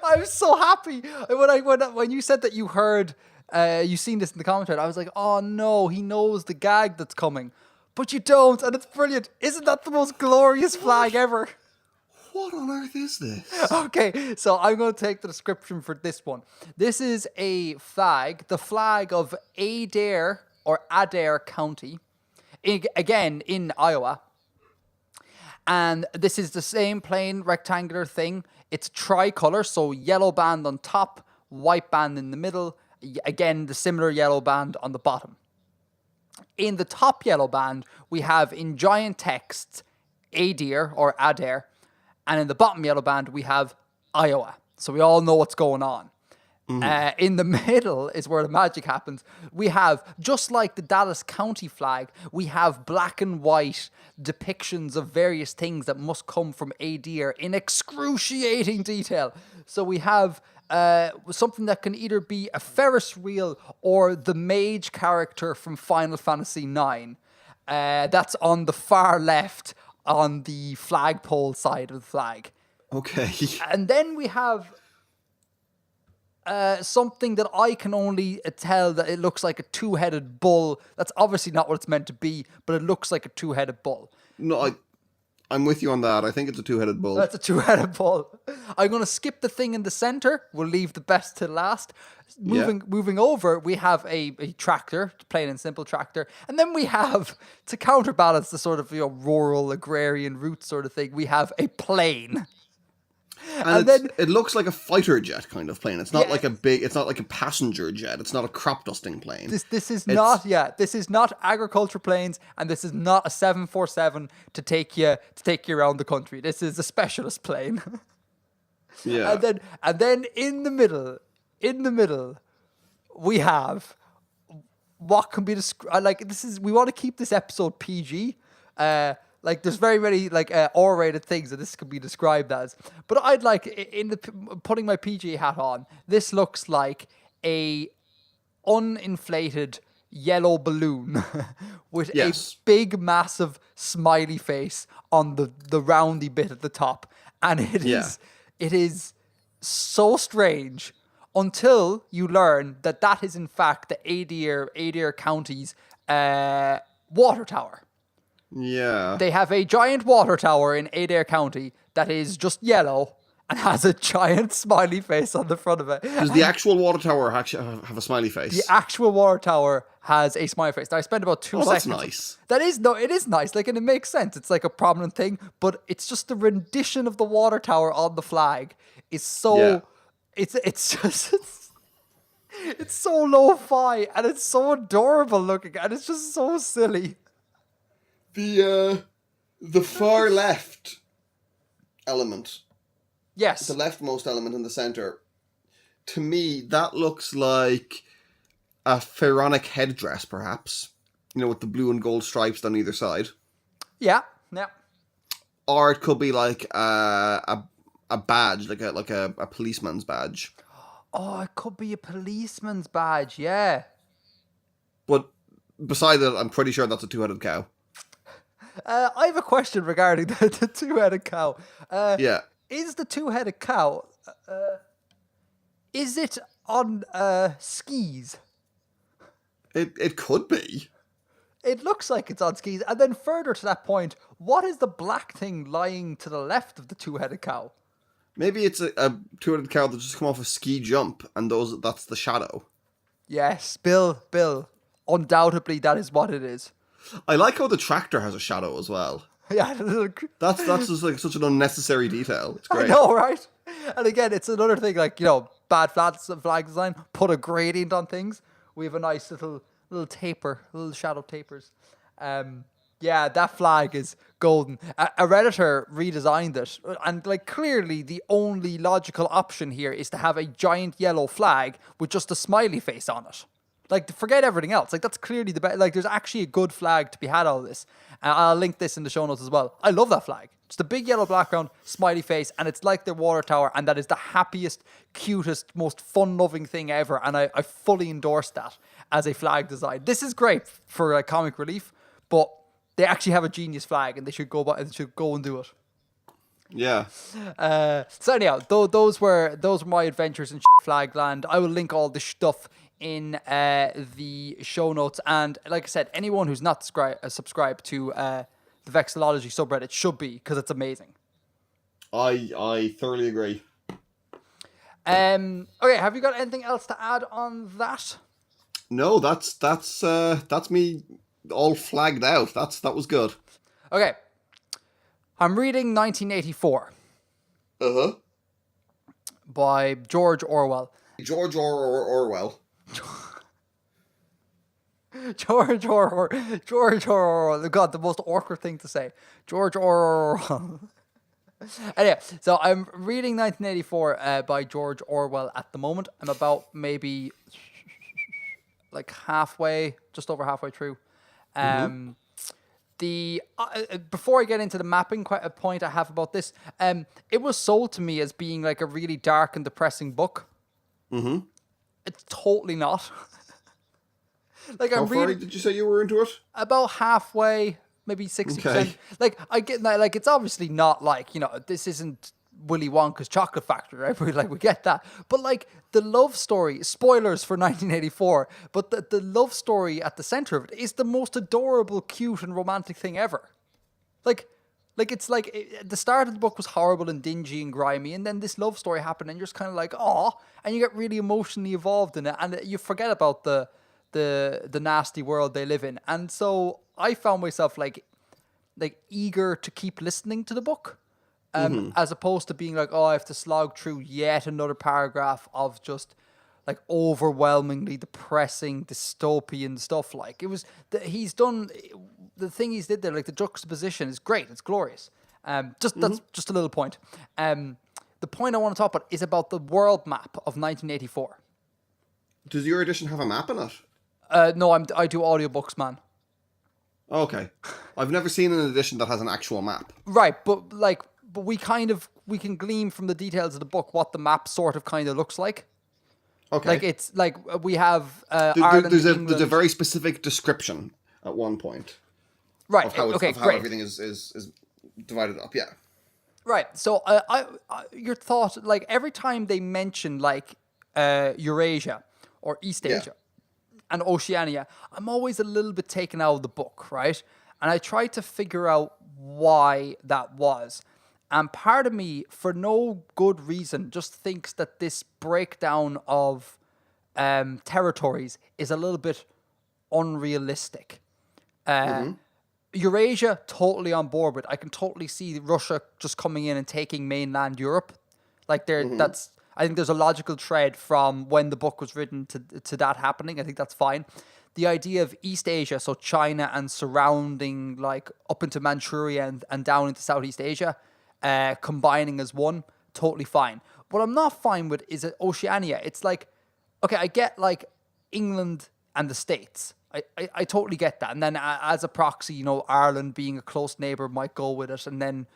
I was so happy when you said that you heard. You seen this in the comment thread. I was like, oh no, he knows the gag that's coming. But you don't, and it's brilliant. Isn't that the most glorious flag ever? What on earth is this? Okay, so I'm going to take the description for this one. This is a flag, the flag of Adair or Adair County, again in Iowa. And this is the same plain rectangular thing. It's tricolor, so yellow band on top, white band in the middle, again the similar yellow band on the bottom. In the top yellow band, we have in giant text Adair or Adair, and in the bottom yellow band, we have Iowa. So we all know what's going on. Mm-hmm. In the middle is where the magic happens. We have, just like the Dallas County flag, we have black and white depictions of various things that must come from Adair in excruciating detail. So we have something that can either be a Ferris wheel or the mage character from Final Fantasy IX. That's on the far left on the flagpole side of the flag. Okay. And then we have something that I can only tell that it looks like a 2-headed bull. That's obviously not what it's meant to be, but it looks like a 2-headed bull. No, I'm with you on that. I think it's a 2-headed bull. That's a 2-headed bull. I'm going to skip the thing in the center. We'll leave the best to last. Moving over, we have a tractor, plain and simple tractor. And then we have, to counterbalance the sort of rural agrarian route sort of thing, we have a plane. And then it looks like a fighter jet kind of plane. It's not like it's not like a passenger jet. It's not a crop dusting plane. This is not agriculture planes, and this is not a 747 to take you around the country. This is a specialist plane. Yeah. And then in the middle, we have what can be described we want to keep this episode PG. There's very many R-rated things that this could be described as, but I'd putting my PG hat on. This looks like a uninflated yellow balloon with a big, massive smiley face on the roundy bit at the top, and it is so strange, until you learn that that is in fact the Adair County's water tower. Yeah. They have a giant water tower in Adair County that is just yellow and has a giant smiley face on the front of it. Does the actual water tower actually have a smiley face? The actual water tower has a smiley face. Now, I spent about 2 seconds. That's nice. That is, no, it is nice. Like, and it makes sense. It's like a prominent thing, but it's just the rendition of the water tower on the flag is so. Yeah. It's so lo-fi and it's so adorable looking and it's just so silly. The far left element. Yes. The leftmost element in the center. To me, that looks like a pharaonic headdress, perhaps. You know, with the blue and gold stripes on either side. Yeah. Yeah. Or it could be like a badge, like a policeman's badge. Oh, it could be a policeman's badge, yeah. But beside it, I'm pretty sure that's a two-headed cow. I have a question regarding the two-headed cow. Yeah. Is the two-headed cow, is it on skis? It could be. It looks like it's on skis. And then further to that point, what is the black thing lying to the left of the two-headed cow? Maybe it's a two-headed cow that just come off a ski jump, and that's the shadow. Yes, Bill. Undoubtedly, that is what it is. I like how the tractor has a shadow as well. Yeah, That's just like such an unnecessary detail. It's great. I know, right? And again, it's another thing, like, you know, bad flag design, put a gradient on things. We have a nice little taper, little shadow tapers. Yeah, that flag is golden. A Redditor redesigned it, and like clearly the only logical option here is to have a giant yellow flag with just a smiley face on it. Like, forget everything else. Like, that's clearly the best. Like, there's actually a good flag to be had out of this. I'll link this in the show notes as well. I love that flag. Just a big yellow background, smiley face, and it's like their water tower, and that is the happiest, cutest, most fun-loving thing ever, and I fully endorse that as a flag design. This is great for like comic relief, but they actually have a genius flag, and they should go and do it. Yeah. So anyhow, those were my adventures in Flagland. I will link all the stuff in the show notes, and like I said, anyone who's not subscribed to the Vexillology subreddit should be, because it's amazing. I thoroughly agree. Okay, have you got anything else to add on that? No, that's me all flagged out. That was good. Okay. I'm reading 1984. Uh-huh. By George Orwell. George Orwell. George Orwell. God, the most awkward thing to say. George Orwell. Anyway, so I'm reading 1984 by George Orwell at the moment. I'm about maybe like just over halfway through. Before I get into the mapping point I have about this, it was sold to me as being like a really dark and depressing book. Mm-hmm. It's totally not. Like, how far did you say you were into it? About halfway, maybe 60%. Okay. Like, I get that, like, it's obviously not like, you know, this isn't Willy Wonka's Chocolate Factory, right? We get that. But like, the love story, spoilers for 1984, but the love story at the center of it is the most adorable, cute, and romantic thing ever. Like it's like the start of the book was horrible and dingy and grimy, and then this love story happened, and you're just kind of like, oh, and you get really emotionally involved in it, and you forget about the nasty world they live in. And so I found myself like eager to keep listening to the book. As opposed to being like, oh, I have to slog through yet another paragraph of just like overwhelmingly depressing dystopian stuff. Like, it was he's done the thing he's did there, like the juxtaposition is great, it's glorious. That's just a little point. The point I want to talk about is about the world map of 1984. Does your edition have a map in it? No, I do audiobooks, man. Okay, I've never seen an edition that has an actual map. Right, but we can glean from the details of the book what the map sort of kind of looks like. Okay. Like, it's like we have Ireland, there's England. a very specific description at one point. Right. Of how, okay. of how great. everything is divided up. Yeah. Right. So your thought, like, every time they mention like Eurasia or East Yeah. Asia and Oceania, I'm always a little bit taken out of the book, right? And I try to figure out why that was. And part of me, for no good reason, just thinks that this breakdown of territories is a little bit unrealistic. Eurasia, totally on board with. I can totally see Russia just coming in and taking mainland Europe. Like that's. I think there's a logical thread from when the book was written to that happening. I think that's fine. The idea of East Asia, so China and surrounding, like up into Manchuria and down into Southeast Asia, combining as one, totally fine. What I'm not fine with is Oceania. It's like, okay, I get like England and the States. I totally get that. And then as a proxy, you know, Ireland being a close neighbor might go with it. And then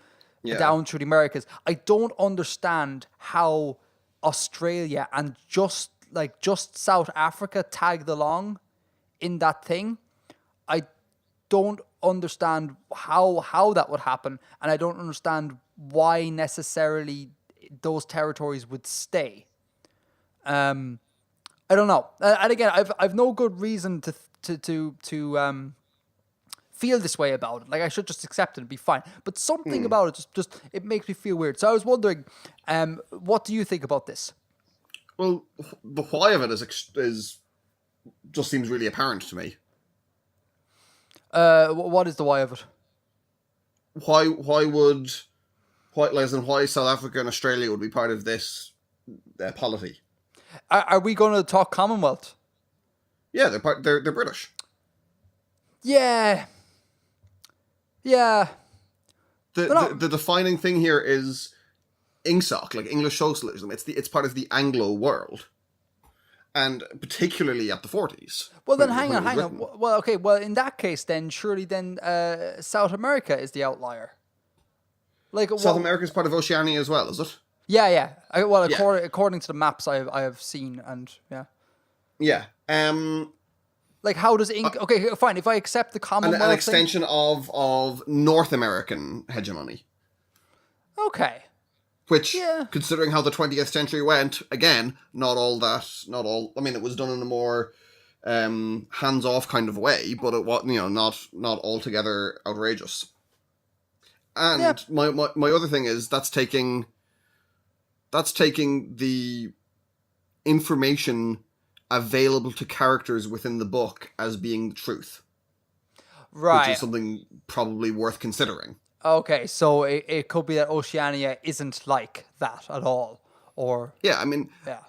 down through the Americas. I don't understand how Australia and just South Africa tagged along in that thing. I don't understand how that would happen. And I don't understand why necessarily those territories would stay. I don't know. And again, I've no good reason to feel this way about it. Like, I should just accept it and be fine. But something about it just it makes me feel weird. So I was wondering, what do you think about this? Well, the why of it is just seems really apparent to me. What is the why of it? Why South Africa and Australia would be part of this polity? Are we going to talk Commonwealth? Yeah, they're British. Yeah. The defining thing here is INGSOC, like English socialism. It's part of the Anglo world, and particularly at the 40s. Well, then hang on. Well, okay. Well, in that case, then surely South America is the outlier. Like South America is part of Oceania as well, is it? Yeah. According to the maps I have seen, and yeah. Yeah. Like, how does okay, fine. If I accept the Commonwealth, an extension of North American hegemony. Okay. Which, considering how the 20th century went, again, not all. I mean, it was done in a more hands-off kind of way, but it was, not altogether outrageous. And my other thing is that's taking the information available to characters within the book as being the truth. Right. Which is something probably worth considering. Okay, so it could be that Oceania isn't like that at all, or... Yeah, I mean... Yeah.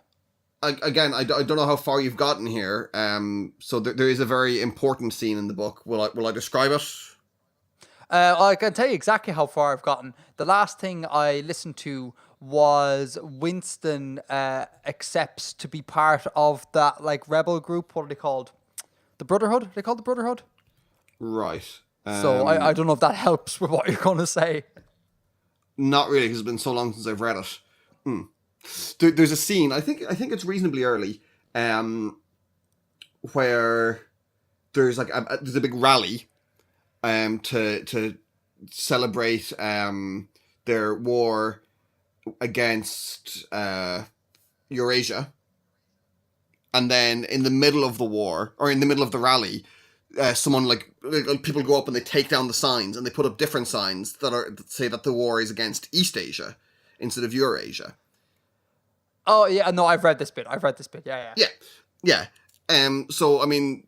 Again, I don't know how far you've gotten here. So there is a very important scene in the book. Will I describe it? I can tell you exactly how far I've gotten. The last thing I listened to was Winston accepts to be part of that like rebel group. What are they called? The Brotherhood? Are they called the Brotherhood? Right. So I don't know if that helps with what you're going to say. Not really, because it's been so long since I've read it. There's a scene, I think it's reasonably early, where there's like there's a big rally to celebrate their war against Eurasia, and then in the middle of the war, or in the middle of the rally, someone like people go up and they take down the signs and they put up different signs that say that the war is against East Asia instead of Eurasia. Oh yeah, no, I've read this bit. Yeah. So I mean,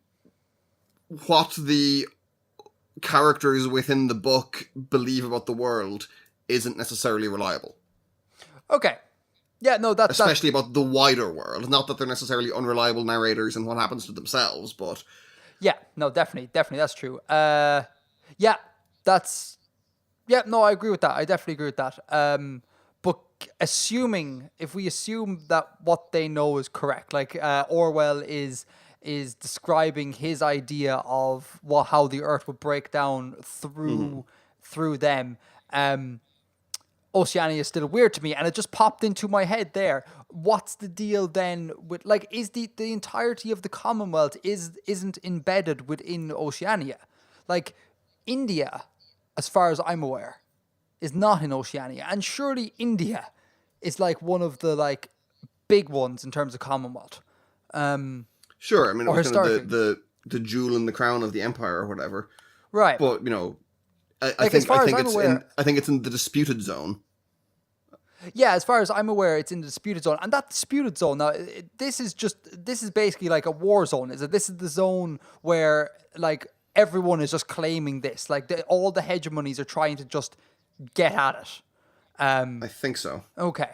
what the characters within the book believe about the world isn't necessarily reliable. Okay. Yeah, no, that's... Especially about the wider world. Not that they're necessarily unreliable narrators and what happens to themselves, but... Yeah, no, definitely, that's true. I agree with that. I definitely agree with that. But if we assume that what they know is correct, like Orwell is describing his idea of how the Earth would break down through them. Oceania is still weird to me, and it just popped into my head there. What's the deal then with, like, is the entirety of the Commonwealth isn't embedded within Oceania? Like, India, as far as I'm aware, is not in Oceania, and surely India is like one of the like big ones in terms of Commonwealth. Sure, I mean, it Or was kind of historically. the jewel in the crown of the empire or whatever. Right. But I Like, as think far as I'm aware, it's in the disputed zone. yeah, as far as I'm aware, it's in the disputed zone, and that disputed zone now, this is basically like a war zone. Is it? This is the zone where like everyone is just claiming this. Like all the hegemonies are trying to just get at it. I think so. Okay.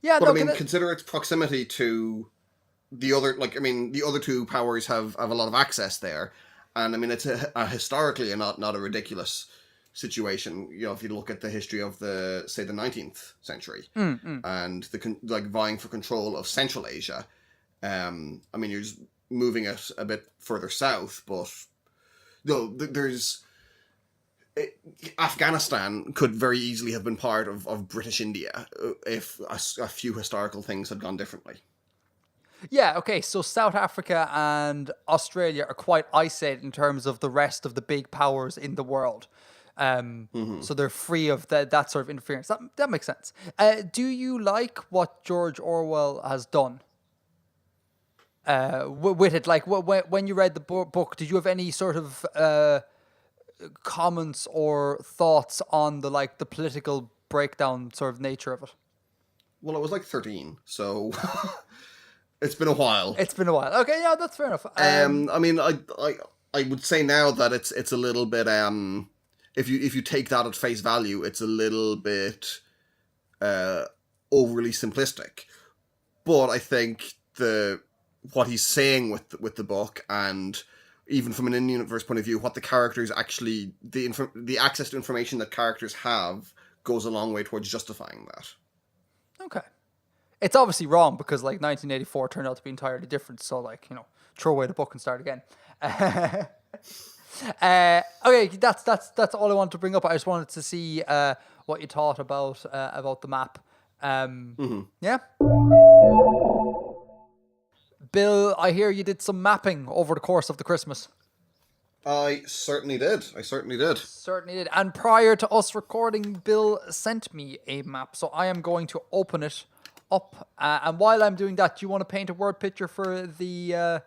Yeah, But I no, mean, consider its proximity to the other. Like, I mean, the other two powers have a lot of access there, and I mean, it's a historically not a ridiculous situation. If you look at the history of the 19th century and the vying for control of Central Asia. I mean, you're just moving it a bit further south, but there's Afghanistan could very easily have been part of British India if a few historical things had gone differently. yeah, okay. So South Africa and Australia are quite isolated in terms of the rest of the big powers in the world. So they're free of that sort of interference. That makes sense. Do you like what George Orwell has done with it? Like, when you read the book, did you have any sort of comments or thoughts on the political breakdown sort of nature of it? Well, I was like 13, so it's been a while. It's been a while. Okay, yeah, that's fair enough. I mean, I would say now that it's a little bit if you take that at face value, it's a little bit overly simplistic. But I think what he's saying with the book, and even from an in-universe point of view, what the characters actually the access to information that characters have goes a long way towards justifying that. Okay. It's obviously wrong because 1984 turned out to be entirely different. So throw away the book and start again. Okay, that's all I wanted to bring up. I just wanted to see what you thought about the map. Yeah. Bill, I hear you did some mapping over the course of the Christmas. I certainly did. Certainly did. And prior to us recording, Bill sent me a map, so I am going to open it up. And while I'm doing that, do you want to paint a word picture for the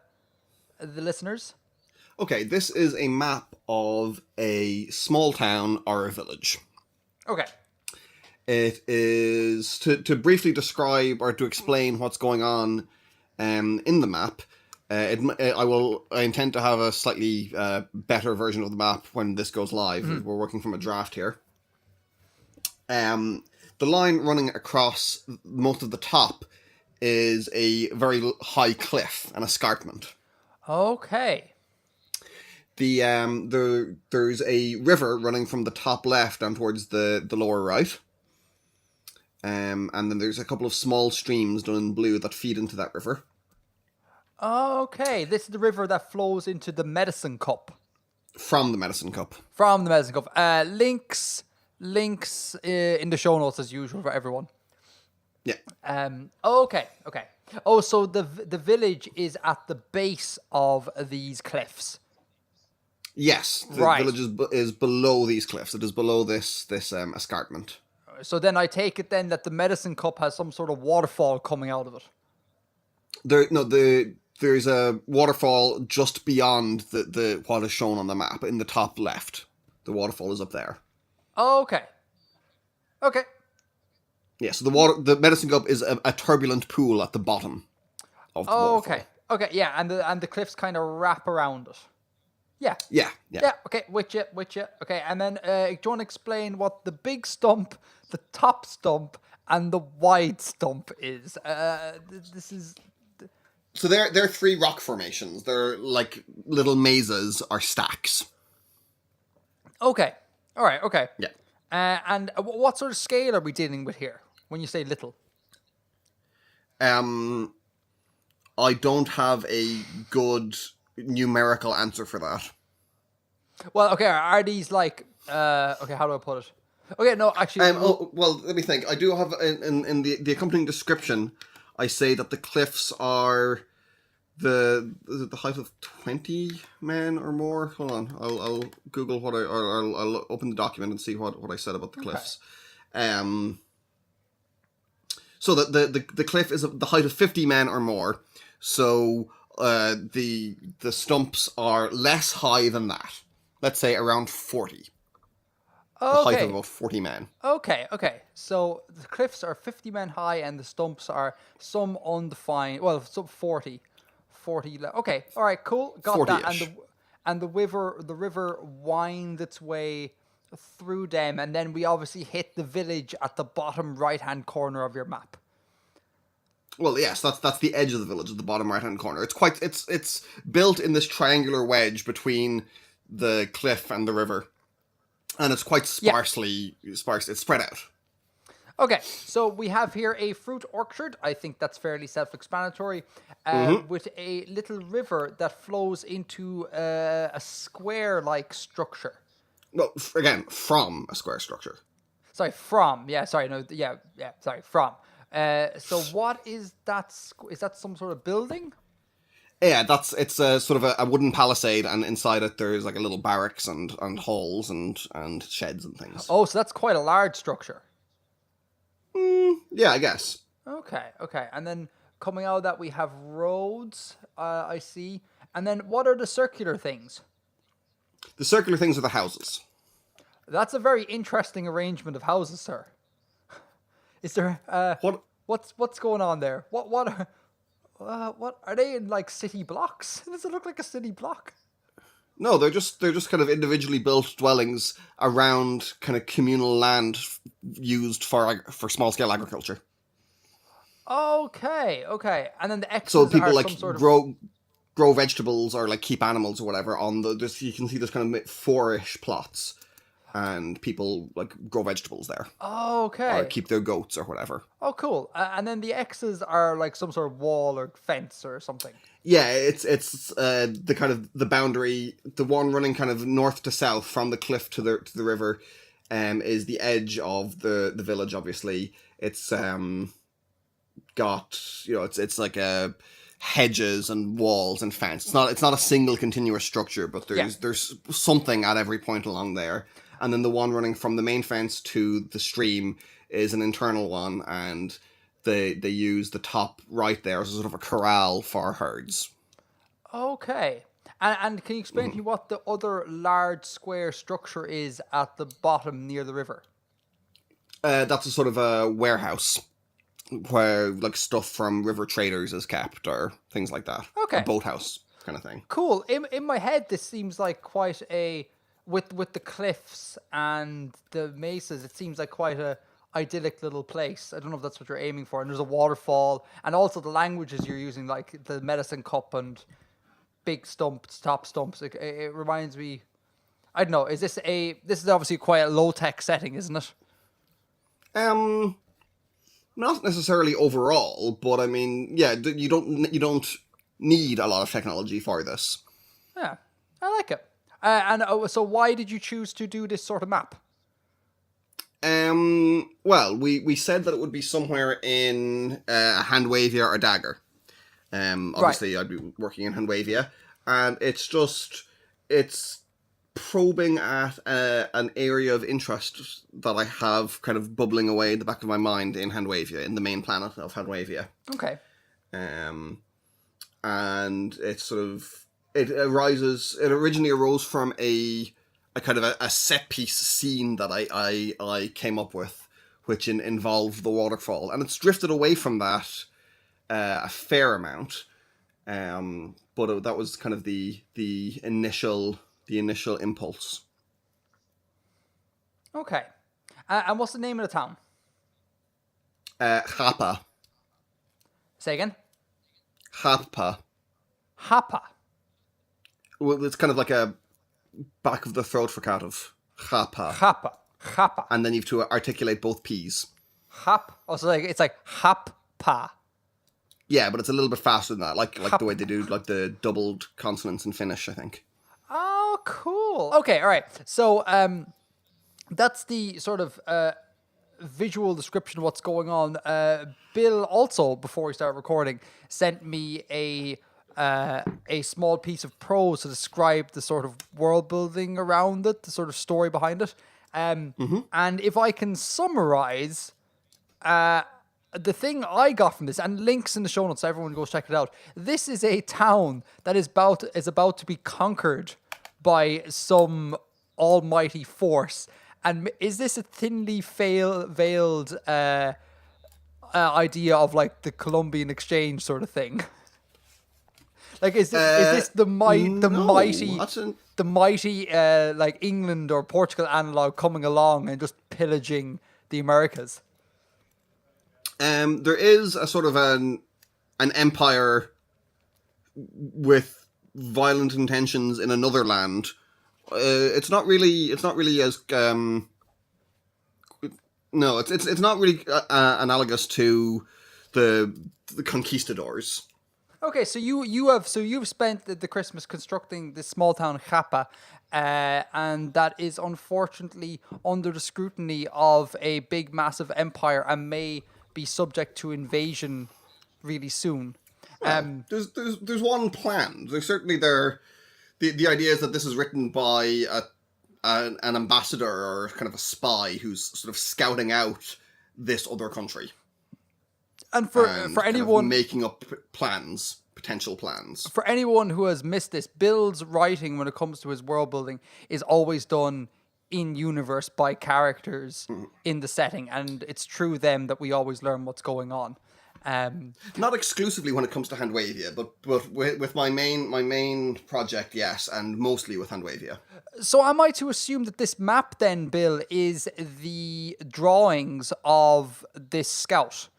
listeners? Okay, this is a map of a small town or a village. Okay. It is to briefly describe or to explain what's going on in the map. I intend to have a slightly better version of the map when this goes live. Mm-hmm. We're working from a draft here. The line running across most of the top is a very high cliff, an escarpment. Okay. There's a river running from the top left down towards the lower right. And then there's a couple of small streams done in blue that feed into that river. Okay, this is the river that flows into the Medicine Cup. From the Medicine Cup. Links in the show notes as usual for everyone. Yeah. Okay. Oh, so the village is at the base of these cliffs. Yes, the village is below these cliffs. It is below this escarpment. So then I take it then that the Medicine Cup has some sort of waterfall coming out of it. There's a waterfall just beyond the what is shown on the map in the top left. The waterfall is up there. Okay. Yeah, so the Medicine Cup is a turbulent pool at the bottom of the waterfall. Okay, yeah, and the cliffs kind of wrap around it. Yeah. Yeah. Okay, with you. Okay, and then do you want to explain what the big stump, the top stump, and the wide stump is? This is. So they're three rock formations. They're like little mesas or stacks. Okay. All right. Okay. Yeah. And what sort of scale are we dealing with here when you say little? I don't have a good numerical answer for that. Well, okay. Are these okay, how do I put it? Okay, no, actually. Well, let me think. I do have in the accompanying description. I say that the cliffs are the height of 20 men or more. Hold on, I'll Google I'll open the document and see what I said about the cliffs. So the cliff is the height of 50 men or more. So the stumps are less high than that. Let's say around 40. The height of about 40 men. Okay. So the cliffs are 50 men high and the stumps are some undefined, well, some 40. Okay, all right, cool. Got that. 40-ish. And the river winds its way through them, and then we obviously hit the village at the bottom right-hand corner of your map. Well, yes, that's the edge of the village at the bottom right-hand corner. It's built in this triangular wedge between the cliff and the river. And it's quite sparsely sparse. It's spread out. Okay, so we have here a fruit orchard. I think that's fairly self-explanatory. With a little river that flows into a square-like structure. No, again, from a square structure. Sorry, from. Yeah, sorry, no, yeah, sorry, from. So what is that? Is that some sort of building? Yeah, it's a sort of a wooden palisade, and inside it there's like a little barracks and halls and sheds and things. Oh, so that's quite a large structure. Yeah, I guess. Okay. And then coming out of that, we have roads, I see. And then what are the circular things? The circular things are the houses. That's a very interesting arrangement of houses, sir. Is there what's going on there? What are they in, like, city blocks? Does it look like a city block? No, they're just kind of individually built dwellings around kind of communal land used for small scale agriculture. Okay. And then the X's so people are like some sort of grow vegetables or like keep animals or whatever on you can see there's kind of 4-ish plots. And people like grow vegetables there. Okay. Or keep their goats or whatever. Oh, cool. And then the X's are like some sort of wall or fence or something. Yeah, it's the kind of the boundary, the one running kind of north to south from the cliff to the river, is the edge of the village. Obviously, it's got it's like hedges and walls and fence. It's not a single continuous structure, but there's something at every point along there. And then the one running from the main fence to the stream is an internal one, and they use the top right there as a sort of a corral for herds. Okay. And can you explain to me what the other large square structure is at the bottom near the river? That's a sort of a warehouse where like stuff from river traders is kept or things like that. Okay. A boathouse kind of thing. Cool. In my head, this seems like quite a... With the cliffs and the mesas, it seems like quite a idyllic little place. I don't know if that's what you're aiming for. And there's a waterfall, and also the languages you're using, like the medicine cup and big stumps, top stumps. It reminds me. I don't know. This is obviously quite a low tech setting, isn't it? Not necessarily overall, but I mean, yeah, you don't need a lot of technology for this. Yeah, I like it. So why did you choose to do this sort of map? Well, we said that it would be somewhere in Handwavia or Dagger. Obviously, right. I'd be working in Handwavia, and it's probing at an area of interest that I have kind of bubbling away in the back of my mind in Handwavia, in the main planet of Handwavia. Okay. And it's sort of... It originally arose from a kind of a set piece scene that I came up with, which involved the waterfall, and it's drifted away from that a fair amount. But that was kind of the initial impulse. Okay, and what's the name of the town? Hapa. Say again. Hapa. Well, it's kind of like a back of the throat fricative. Hapa. Hapa. And then you have to articulate both P's. Hap. Oh, so it's like happa. Yeah, but it's a little bit faster than that, like the way they do like the doubled consonants in Finnish, I think. Oh, cool. Okay, all right. So that's the sort of visual description of what's going on. Bill also, before we start recording, sent me a small piece of prose to describe the sort of world building around it, the sort of story behind it. And if I can summarize, the thing I got from this, and links in the show notes, so everyone goes check it out. This is a town that is about to be conquered by some almighty force. And is this a thinly veiled idea of like the Columbian Exchange sort of thing? Like, is this the mighty like England or Portugal analog coming along and just pillaging the Americas? There is a sort of an empire with violent intentions in another land. It's not really as no, it's not really analogous to the conquistadors. Okay, so you've spent the Christmas constructing this small town Japa, and that is unfortunately under the scrutiny of a big, massive empire and may be subject to invasion really soon. Well, there's one plan. There's certainly there. The idea is that this is written by an ambassador or kind of a spy who's sort of scouting out this other country. And for anyone making up potential plans. For anyone who has missed this, Bill's writing when it comes to his world building is always done in universe by characters in the setting, and it's through them that we always learn what's going on. Not exclusively when it comes to Handwavia, but with my main project, yes, and mostly with Handwavia. So am I to assume that this map then, Bill, is the drawings of this scout?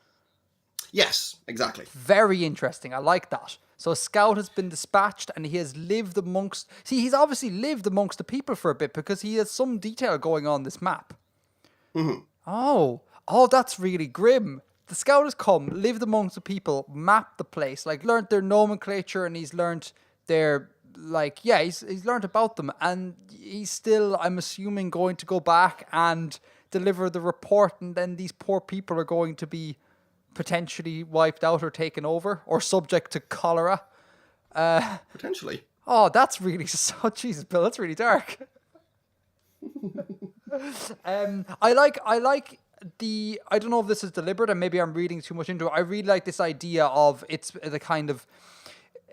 Yes, exactly. Very interesting. I like that. So a scout has been dispatched and he has lived amongst... See, he's obviously lived amongst the people for a bit because he has some detail going on this map. Mm-hmm. Oh, that's really grim. The scout has come, lived amongst the people, mapped the place, like learned their nomenclature and he's learned their... Like, yeah, he's learned about them and he's still, I'm assuming, going to go back and deliver the report, and then these poor people are going to be potentially wiped out or taken over or subject to cholera. Potentially. Oh, that's really so Jesus, Bill. That's really dark. I like the. I don't know if this is deliberate, and maybe I'm reading too much into it. I really like this idea of it's the kind of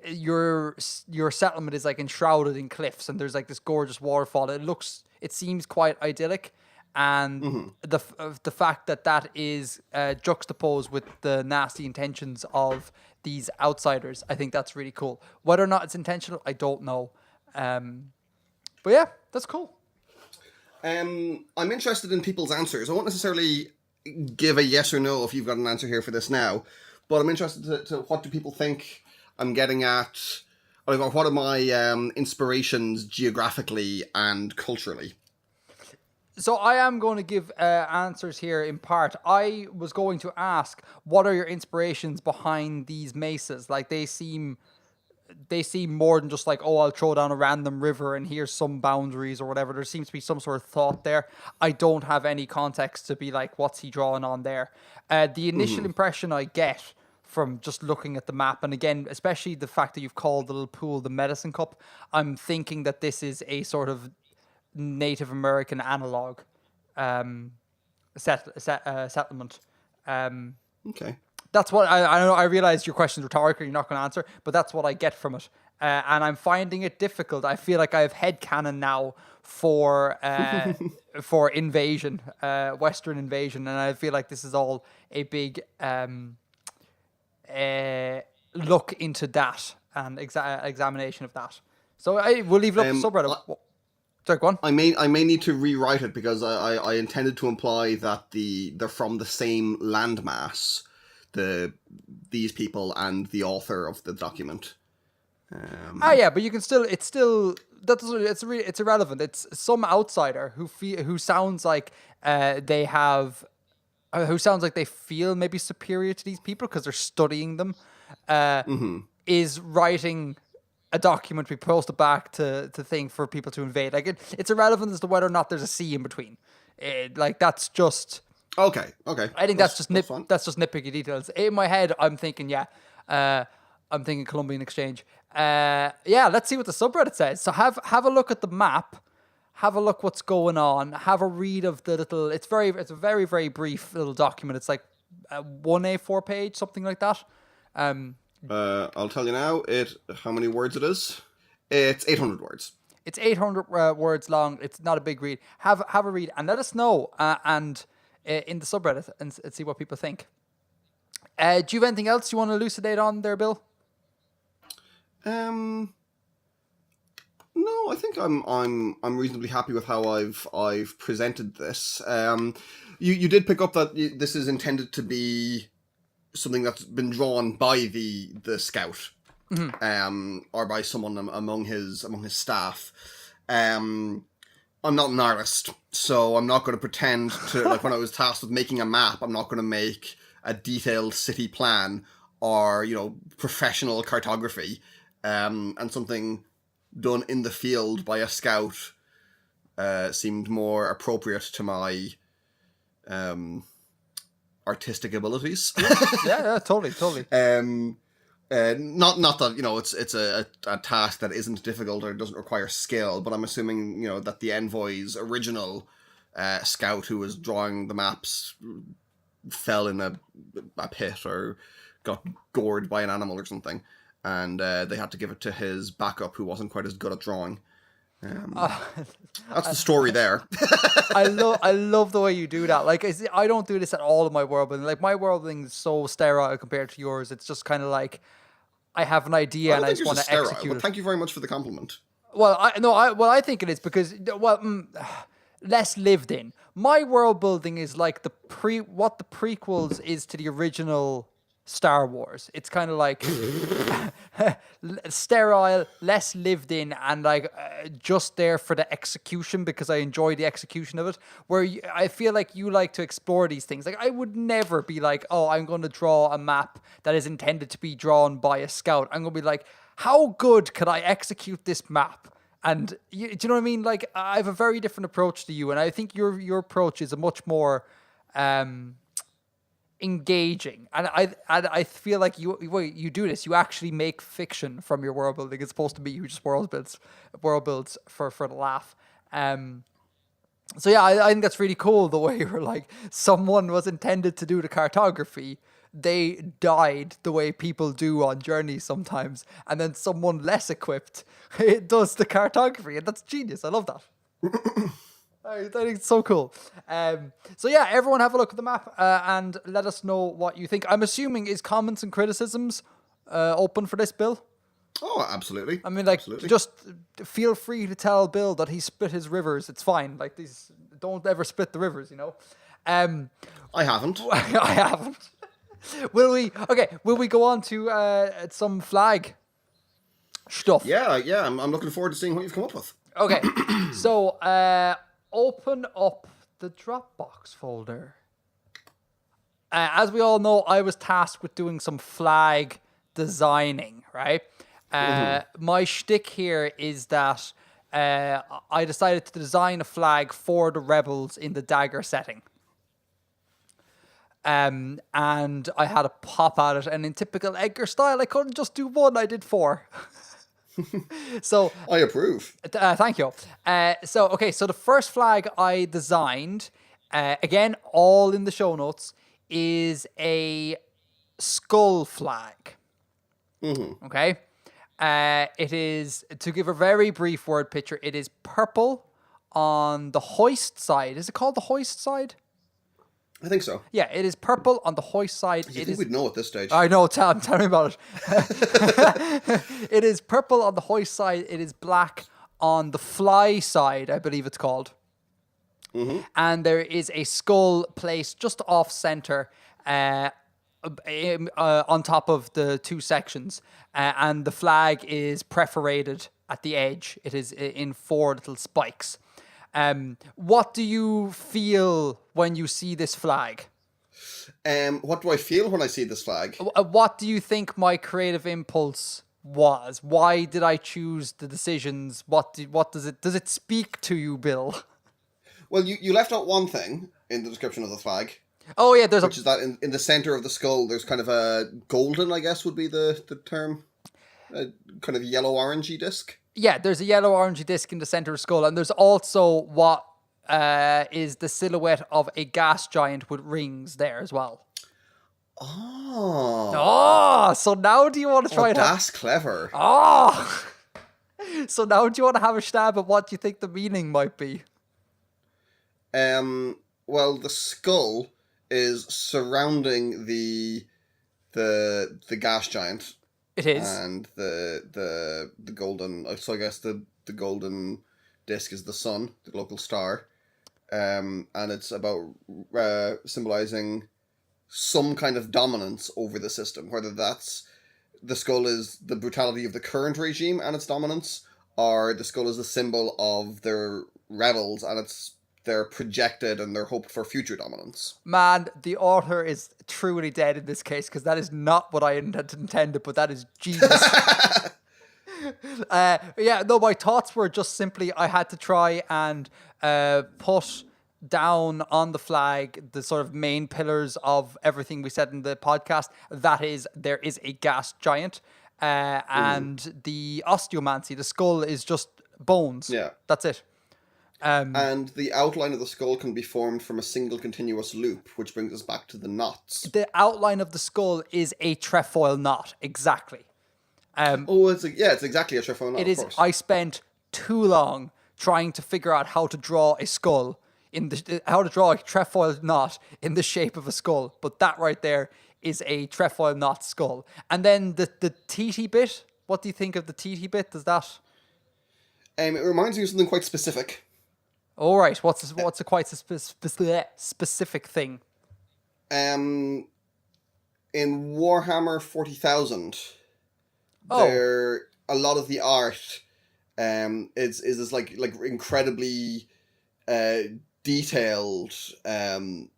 your settlement is like enshrouded in cliffs, and there's like this gorgeous waterfall. It seems quite idyllic. And the fact that is juxtaposed with the nasty intentions of these outsiders, I think that's really cool. Whether or not it's intentional, I don't know. But yeah, that's cool. I'm interested in people's answers. I won't necessarily give a yes or no if you've got an answer here for this now, but I'm interested to what do people think I'm getting at, or what are my inspirations geographically and culturally. So I am going to give answers here in part. I was going to ask, what are your inspirations behind these mesas? Like they seem more than just like, oh, I'll throw down a random river and here's some boundaries or whatever. There seems to be some sort of thought there. I don't have any context to be like, what's he drawing on there? The initial impression I get from just looking at the map, and again, especially the fact that you've called the little pool the medicine cup, I'm thinking that this is a sort of Native American analog settlement. Okay. That's what I know. I realize your question's rhetorical, you're not going to answer, but that's what I get from it. And I'm finding it difficult. I feel like I have headcanon now for invasion, Western invasion, and I feel like this is all a big look into that and examination of that. So I will leave it up to subreddit. Sorry, go on. I may need to rewrite it because I intended to imply that they're from the same landmass, these people and the author of the document. Yeah, but you can still. It's irrelevant. It's some outsider who sounds like they have, who sounds like they feel maybe superior to these people because they're studying them. Is writing a document to be posted back to thing for people to invade. Like it's irrelevant as to whether or not there's a sea in between. Like that's just okay. I think that's just nitpicky details. In my head, I'm thinking I'm thinking Columbian Exchange. Let's see what the subreddit says. So have a look at the map. Have a look what's going on. Have a read of the little. It's a very very brief little document. It's like one A4 page, something like that. I'll tell you now. How many words it is? It's 800 words. It's 800 words long. It's not a big read. Have a read and let us know and in the subreddit and see what people think. Do you have anything else you want to elucidate on there, Bill? No, I think I'm reasonably happy with how I've presented this. You did pick up that this is intended to be something that's been drawn by the scout, or by someone among his staff. I'm not an artist, so I'm not going to pretend to, like, when I was tasked with making a map, I'm not going to make a detailed city plan or, professional cartography. And something done in the field by a scout seemed more appropriate to my artistic abilities. Yeah, totally. Not that it's a task that isn't difficult or doesn't require skill, but I'm assuming that the envoy's original scout who was drawing the maps fell in a pit or got gored by an animal or something, and they had to give it to his backup who wasn't quite as good at drawing. That's the story there. I love the way you do that. Like, I don't do this at all in my world building. Like, my world building is so sterile compared to yours. It's just kind of like, I have an idea and I just want to execute it. Thank you very much for the compliment. Well, I think it is because, less lived in. My world building is like what the prequels is to the original Star Wars. It's kind of like sterile, less lived in, and like just there for the execution because I enjoy the execution of it. Where I feel like you like to explore these things. Like, I would never be like, oh, I'm going to draw a map that is intended to be drawn by a scout. I'm going to be like, how good could I execute this map? And do you know what I mean? Like, I have a very different approach to you, and I think your approach is a much more engaging. And I feel like you do this. You actually make fiction from your world building. It's supposed to be you just world builds for the laugh. So yeah, I think that's really cool. The way you're like, someone was intended to do the cartography. They died the way people do on journeys sometimes, and then someone less equipped does the cartography, and that's genius. I love that. I think it's so cool. So yeah, everyone have a look at the map and let us know what you think. I'm assuming is comments and criticisms open for this, Bill? Oh, absolutely. I mean, like, absolutely. Just feel free to tell Bill that he split his rivers. It's fine. Like, don't ever split the rivers, I haven't. I haven't. Will we go on to some flag stuff? Yeah, I'm looking forward to seeing what you've come up with. Okay, so open up the Dropbox folder. As we all know, I was tasked with doing some flag designing, right? My shtick here is that I decided to design a flag for the rebels in the dagger setting. And I had a pop at it, and in typical Edgar style, I couldn't just do one, I did 4. So I approve. Thank you. So the first flag I designed, again, all in the show notes, is a skull flag. Okay? It is, to give a very brief word picture, it is purple on the hoist side. Is it called the hoist side? I think so. Yeah, it is purple on the hoist side. You think we'd know at this stage? I know. Tell me about it. It is purple on the hoist side. It is black on the fly side, I believe it's called. And there is a skull placed just off center on top of the two sections. And the flag is perforated at the edge. It is in 4 little spikes. What do you feel when you see this flag? What do I feel when I see this flag? What do you think my creative impulse was? Why did I choose the decisions? What does it speak to you, Bill? Well, you left out one thing in the description of the flag. Oh yeah, which is that in the center of the skull, there's kind of a golden, I guess would be the term, kind of yellow-orangey disc. Yeah, there's a yellow-orangey disc in the center of the skull, and there's also what is the silhouette of a gas giant with rings there as well. Oh. Oh, so now do you want to try Oh, and have... that's clever. Oh! So now do you want to have a stab at what you think the meaning might be? Well, the skull is surrounding the gas giant It is. and the golden. So I guess the golden disc is the sun, the local star, and it's about symbolizing some kind of dominance over the system, whether that's the skull is the brutality of the current regime and its dominance, or the skull is a symbol of their rebels and it's their projected and their hoped for future dominance. Man, the author is truly dead in this case because that is not what I intended, but that is genius. Yeah, no, my thoughts were just simply I had to try and put down on the flag the sort of main pillars of everything we said in the podcast. That is, there is a gas giant, and the osteomancy, the skull is just bones. Yeah. That's it. And the outline of the skull can be formed from a single continuous loop, which brings us back to the knots. The outline of the skull is a trefoil knot, exactly. It's exactly a trefoil knot. It is. I spent too long trying to figure out how to draw a skull how to draw a trefoil knot in the shape of a skull. But that right there is a trefoil knot skull. And then the TT bit. What do you think of the TT bit? Does that? It reminds me of something quite specific. All right. What's a quite specific thing? In Warhammer 40,000. There, a lot of the art is this like incredibly detailed kind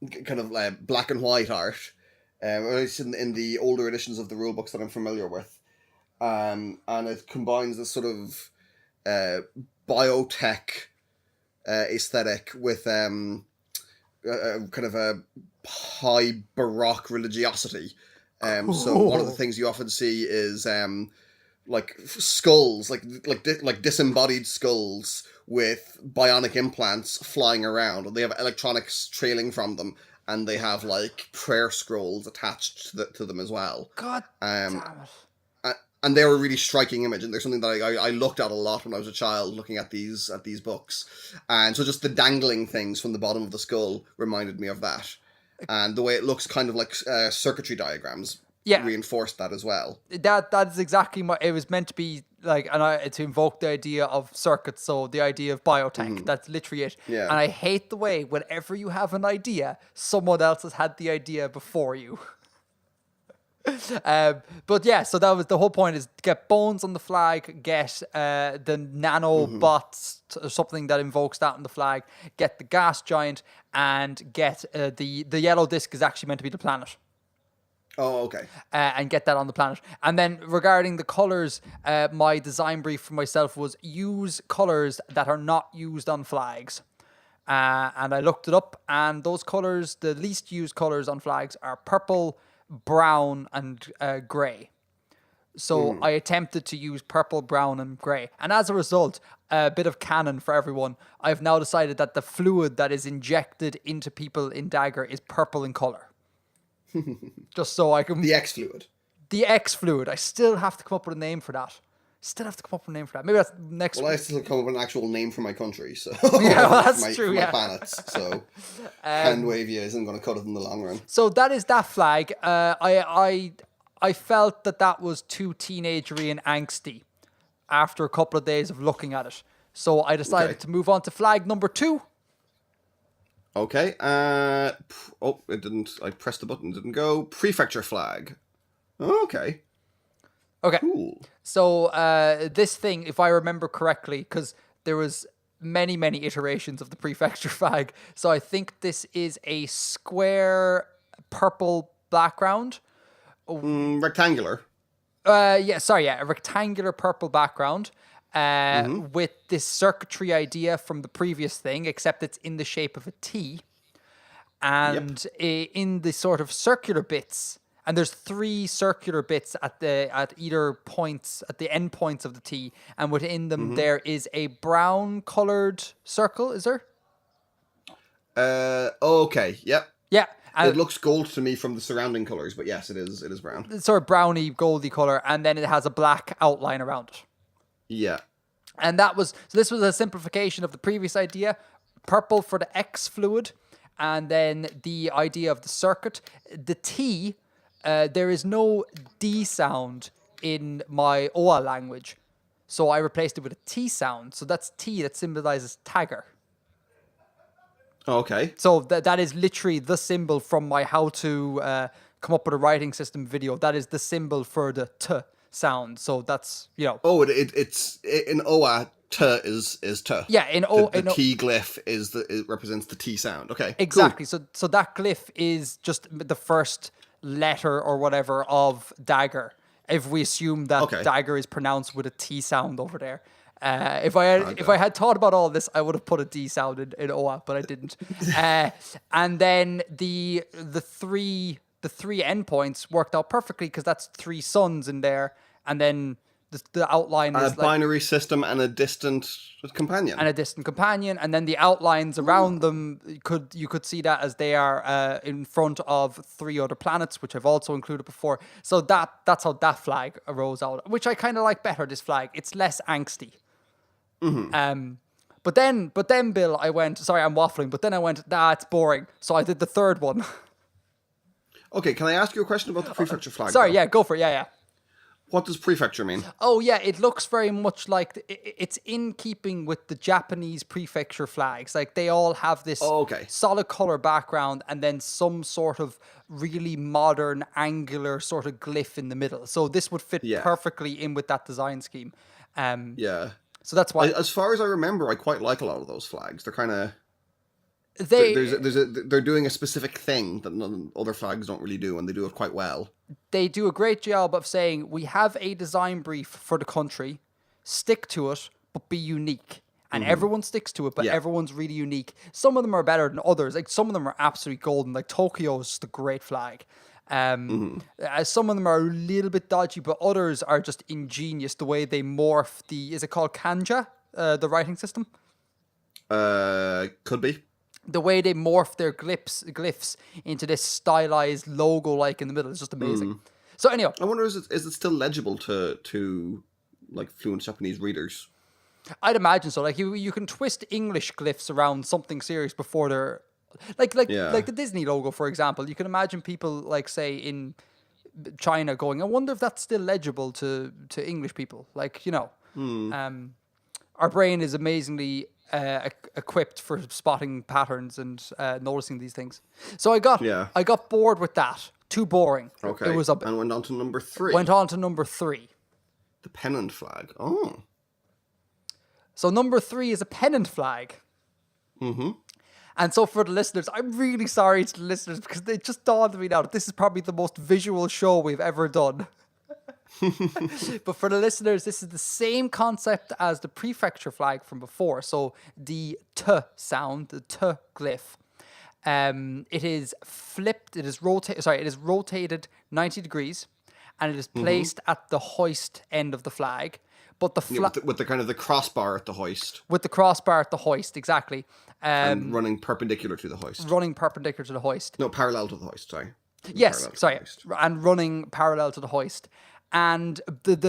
of black and white art, at least in the older editions of the rule books that I'm familiar with, and it combines this sort of biotech aesthetic with kind of a high baroque religiosity. So one of the things you often see is like skulls, like disembodied skulls with bionic implants flying around, and they have electronics trailing from them, and they have like prayer scrolls attached to them as well. God damn it! And they're a really striking image, and they're something that I looked at a lot when I was a child, looking at these books, and so just the dangling things from the bottom of the skull reminded me of that. And the way it looks kind of like circuitry diagrams reinforced that as well. That is exactly it was meant to be like, and to invoke the idea of circuits, so the idea of biotech. That's literally it. Yeah. And I hate the way whenever you have an idea, someone else has had the idea before you. But yeah, so that was the whole point: is get bones on the flag, get the nanobots, or something that invokes that on the flag, get the gas giant, and get the yellow disc is actually meant to be the planet. Oh, okay. And get that on the planet. And then regarding the colors, my design brief for myself was use colors that are not used on flags. And I looked it up, and those colors, the least used colors on flags, are purple, brown, and grey. So I attempted to use purple, brown, and grey. And as a result, a bit of canon for everyone, I've now decided that the fluid that is injected into people in Dagger is purple in colour. Just so I can... The X fluid. The X fluid. I still have to come up with a name for that. Maybe that's next week. Well, I still come up with an actual name for my country, so... Yeah, well, that's true, my planets, so... hand wavy isn't going to cut it in the long run. So that is that flag. I felt that was too teenagery and angsty after a couple of days of looking at it. So I decided to move on to flag number 2. Okay. It didn't... I pressed the button, it didn't go. Prefecture flag. Okay. Okay. Cool. So this thing, if I remember correctly, because there was many iterations of the prefecture flag, so I think this is a square purple background. Rectangular. A rectangular purple background with this circuitry idea from the previous thing, except it's in the shape of a T. And in the sort of circular bits, and there's 3 circular bits at either points, at the end points of the T, and within them there is a brown colored circle, is there? Okay, yep. Yeah, It looks gold to me from the surrounding colors, but yes, it is brown. It's sort of browny, goldy color, and then it has a black outline around it. Yeah. And this was a simplification of the previous idea. Purple for the X fluid, and then the idea of the circuit. The T, there is no D sound in my OA language, so I replaced it with a T sound. So that's T, that symbolizes tagger. Okay. So that is literally the symbol from my how to come up with a writing system video. That is the symbol for the T sound. So that's, Oh, it's in OA, T is T. Yeah, the T glyph it represents the T sound. Okay. Exactly. Cool. So that glyph is just the first letter or whatever of dagger. If we assume that dagger is pronounced with a T sound over there. If I had thought about all this, I would have put a D sound in OA, but I didn't. And then the three endpoints worked out perfectly because that's 3 suns in there, and then the outline is a binary system and a distant companion. And then the outlines around them, you could see that as they are in front of 3 other planets, which I've also included before. So that's how that flag arose out, which I kind of like better. This flag, it's less angsty. Mm-hmm. But then, Bill, I went. Sorry, I'm waffling. But then I went. It's boring. So I did the third one. Okay, can I ask you a question about the prefecture flag? Sorry, yeah, go for it. Yeah. What does prefecture mean? Oh, yeah, it looks very much like it's in keeping with the Japanese prefecture flags. Like, they all have this solid color background and then some sort of really modern, angular sort of glyph in the middle. So this would fit perfectly in with that design scheme. Yeah. So that's why... As far as I remember, I quite like a lot of those flags. They're kind of... They're doing a specific thing that other flags don't really do, and they do it quite well. They do a great job of saying, we have a design brief for the country, stick to it, but be unique. And everyone sticks to it, but everyone's really unique. Some of them are better than others. Like, some of them are absolutely golden. Like, Tokyo is just a great flag. Some of them are a little bit dodgy, but others are just ingenious. The way they morph is it called Kanja, the writing system? Could be. The way they morph their glyphs into this stylized logo like in the middle is just amazing. So anyway, I wonder, is it still legible to like fluent Japanese readers? I'd imagine so. Like you can twist English glyphs around something serious before they're like the Disney logo, for example. You can imagine people like, say, in China going, I wonder if that's still legible to English people. Like, our brain is amazingly equipped for spotting patterns and noticing these things. So I got bored with that. Too boring. Okay. And went on to number 3. The pennant flag. Oh. So number 3 is a pennant flag. Mm-hmm. And so for the listeners, I'm really sorry to the listeners because it just dawned on me now that this is probably the most visual show we've ever done. But for the listeners, this is the same concept as the prefecture flag from before. So the T sound, the T glyph, it is flipped. It is rotated 90 degrees, and it is placed at the hoist end of the flag. But with the kind of the crossbar at the hoist. With the crossbar at the hoist, exactly. And running perpendicular to the hoist. No, parallel to the hoist. Sorry. Yes, sorry, and running parallel to the hoist. And but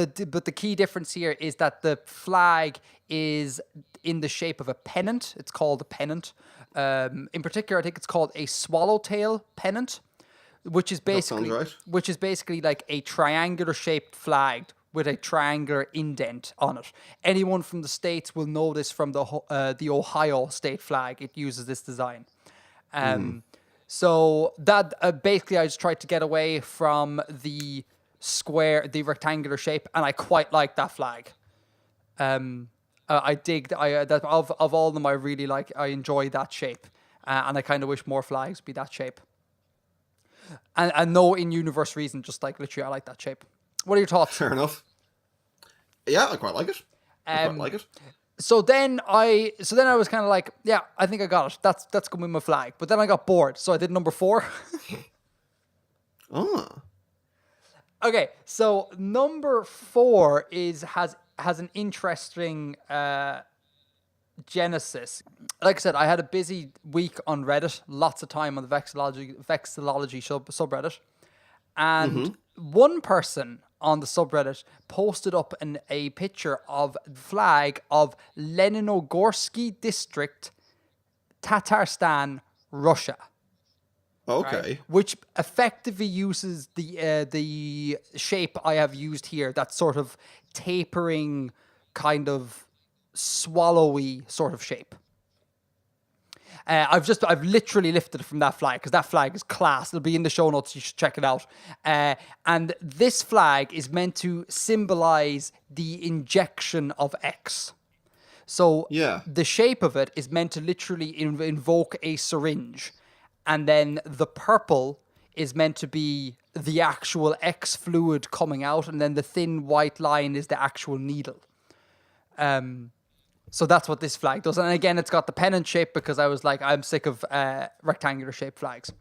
the key difference here is that the flag is in the shape of a pennant. It's called a pennant. In particular, I think it's called a swallowtail pennant, which is basically like a triangular shaped flag with a triangular indent on it. Anyone from the States will know this from the Ohio state flag. It uses this design. So that basically I just tried to get away from the rectangular shape, and I quite like that flag. I dig that of all of them. I really like. I enjoy that shape, and I kind of wish more flags be that shape. And no in-universe reason, just like literally, I like that shape. What are your thoughts? Fair enough. Yeah, I quite like it. So then I was kind of like, yeah, I think I got it. That's gonna be my flag. But then I got bored, so I did number 4. Oh. Okay, so number 4 has an interesting Genesis. Like I said, I had a busy week on Reddit, lots of time on the vexillology subreddit, and one person on the subreddit posted up a picture of the flag of Leninogorsky district, Tatarstan, Russia. Okay. Right? Which effectively uses the shape I have used here, that sort of tapering, kind of swallowy sort of shape. I've literally lifted it from that flag because that flag is class. It'll be in the show notes. You should check it out. And this flag is meant to symbolize the injection of X. So the shape of it is meant to literally invoke a syringe. And then the purple is meant to be the actual X fluid coming out. And then the thin white line is the actual needle. So that's what this flag does. And again, it's got the pennant shape because I was like, I'm sick of rectangular shaped flags.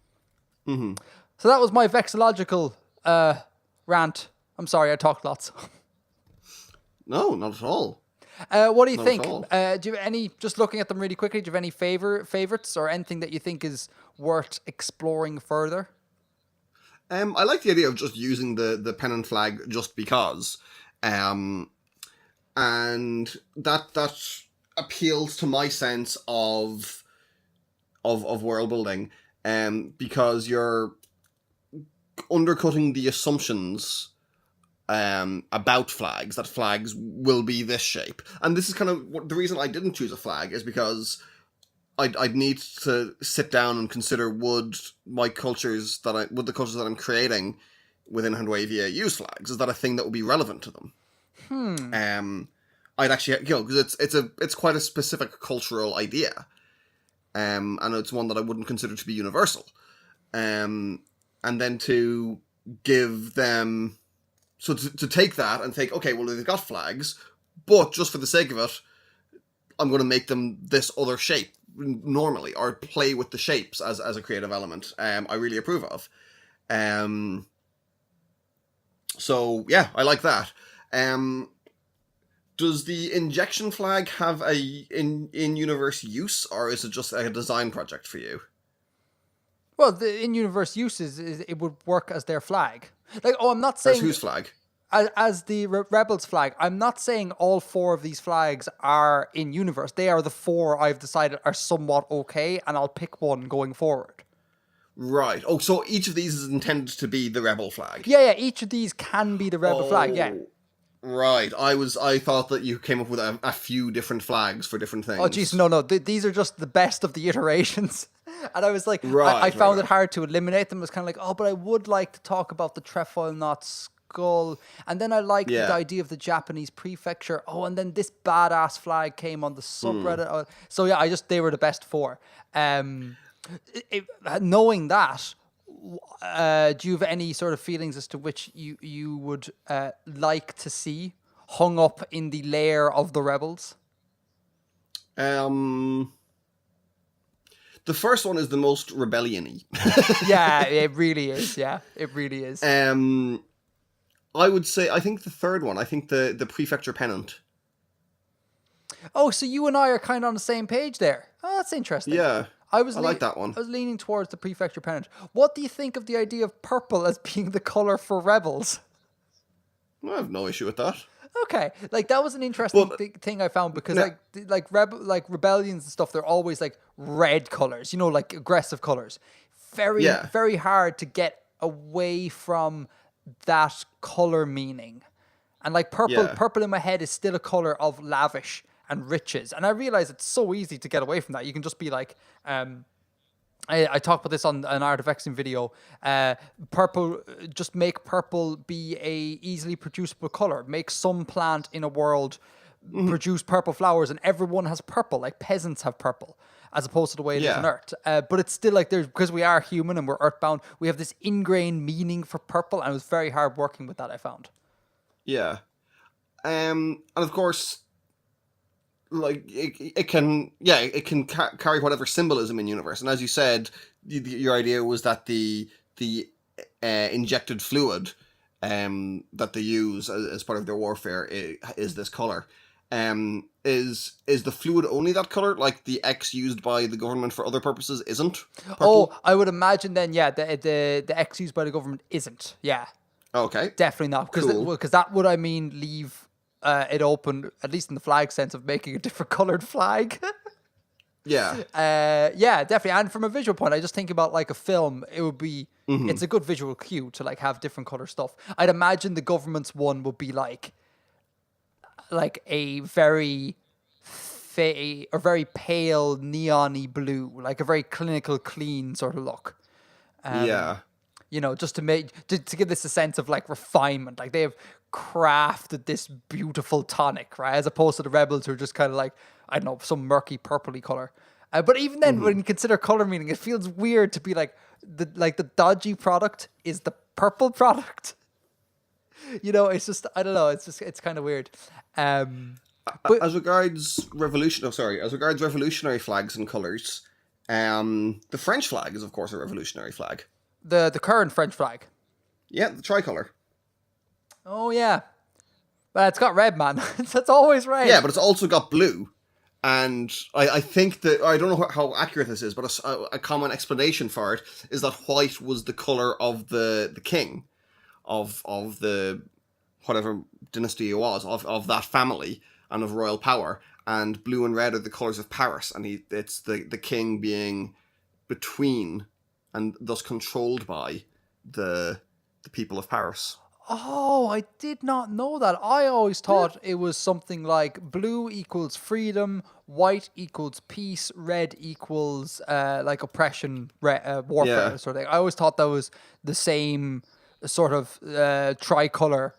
So that was my vexillological rant. I'm sorry, I talked lots. No, not at all. What do you think? Do you have any, just looking at them really quickly, do you have any favorites or anything that you think is worth exploring further? I like the idea of just using the pennant flag just because. And that appeals to my sense of world building, because you're undercutting the assumptions about flags, that flags will be this shape. And this is kind of the reason I didn't choose a flag, is because I'd need to sit down and consider would the cultures that I'm creating within Handwavia use flags? Is that a thing that would be relevant to them? I'd actually, because it's quite a specific cultural idea, and it's one that I wouldn't consider to be universal, and then to give them, so to take that and think, okay, well, they've got flags, but just for the sake of it, I'm going to make them this other shape normally, or play with the shapes as a creative element. I really approve of. So yeah, I like that. Does the injection flag have a in-universe use, or is it just a design project for you? Well, the in-universe use is it would work as their flag. Like, I'm not saying... As whose flag? As the Rebels flag. I'm not saying all four of these flags are in-universe. They are the four I've decided are somewhat okay, and I'll pick one going forward. Right. Oh, so each of these is intended to be the Rebel flag? Yeah, each of these can be the Rebel flag, yeah. Right. I thought that you came up with a few different flags for different things. Oh, jeez, no. These are just the best of the iterations. And I was like, right, I found it hard to eliminate them. It was kind of like, but I would like to talk about the trefoil knot skull. And then I liked the idea of the Japanese prefecture. Oh, and then this badass flag came on the subreddit. So yeah, they were the best four. Knowing that, do you have any sort of feelings as to which you would like to see hung up in the lair of the Rebels? The first one is the most rebellion-y. Yeah, it really is. Yeah, it really is. I would say, I think the third one, the prefecture pennant. Oh, so you and I are kind of on the same page there. Oh, that's interesting. Yeah. I like that one. I was leaning towards the prefecture pennant. What do you think of the idea of purple as being the colour for Rebels? I have no issue with that. Okay, like that was an interesting thing I found, because rebellions and stuff, they're always like red colors, like aggressive colors. Very hard to get away from that color meaning. And like purple in my head is still a color of lavish and riches. And I realize it's so easy to get away from that. You can just be like, I talked about this on an Artifexian video. Purple, just make purple be a easily producible color. Make some plant in a world produce purple flowers, and everyone has purple. Like peasants have purple, as opposed to the way it is on Earth. But it's still like because we are human and we're earthbound, we have this ingrained meaning for purple, and it was very hard working with that, I found. Yeah, and of course, like it can carry whatever symbolism in universe. And as you said, your idea was that the injected fluid that they use as part of their warfare is this color. is the fluid only that color? Like the X used by the government for other purposes isn't purple? Oh, I would imagine then, yeah, the X used by the government isn't. Yeah, Okay. definitely not. Because that would, I mean, leave it open, at least in the flag sense, of making a different colored flag. Yeah. Yeah, definitely. And from a visual point, I just think about like a film. It would be, it's a good visual cue to like have different color stuff. I'd imagine the government's one would be like a very very pale neon-y blue, like a very clinical, clean sort of look. Yeah. You know, just to make to give this a sense of like refinement. Like they have crafted this beautiful tonic, right? As opposed to the rebels who are just kind of like, I don't know, some murky purpley color. But even then, when you consider color meaning, it feels weird to be like the dodgy product is the purple product. You know, it's just, I don't know. It's kind of weird. But as regards revolutionary flags and colors, the French flag is of course a revolutionary flag. the current French flag. Yeah, the tricolour. Oh yeah, but it's got red, man. That's always red. Yeah, but it's also got blue. And I think that, I don't know how accurate this is, but a common explanation for it is that white was the colour of the king of the whatever dynasty it was, of that family and of royal power, and blue and red are the colours of Paris, and it's the king being between and thus controlled by the people of Paris. Oh, I did not know that. I always thought it was something like blue equals freedom, white equals peace, red equals like oppression, warfare sort of thing. I always thought that was the same sort of tricolour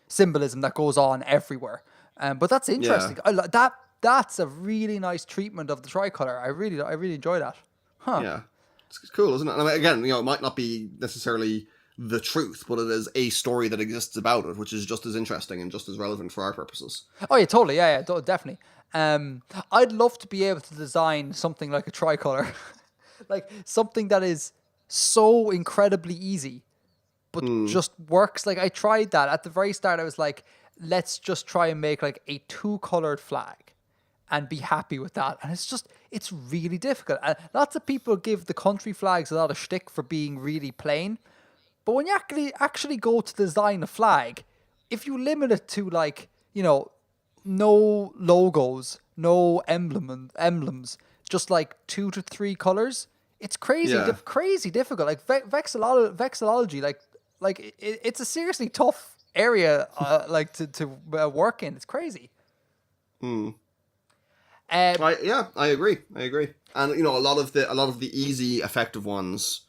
symbolism that goes on everywhere. But that's interesting. Yeah. That's a really nice treatment of the tricolour. I really enjoy that. Huh. Yeah, it's cool, isn't it? And again, it might not be necessarily the truth, but it is a story that exists about it, which is just as interesting and just as relevant for our purposes. Oh yeah, totally. Yeah, definitely. I'd love to be able to design something like a tricolour, like something that is so incredibly easy, but just works. Like I tried that at the very start. I was like, let's just try and make like a 2-colored flag and be happy with that. And it's really difficult. And lots of people give the country flags a lot of shtick for being really plain. But when you actually go to design a flag, if you limit it to like, no logos, no emblems, just like 2 to 3 colors, it's crazy, crazy difficult. Like vexillology, it's a seriously tough area, like to work in. It's crazy. I agree. And a lot of the easy, effective ones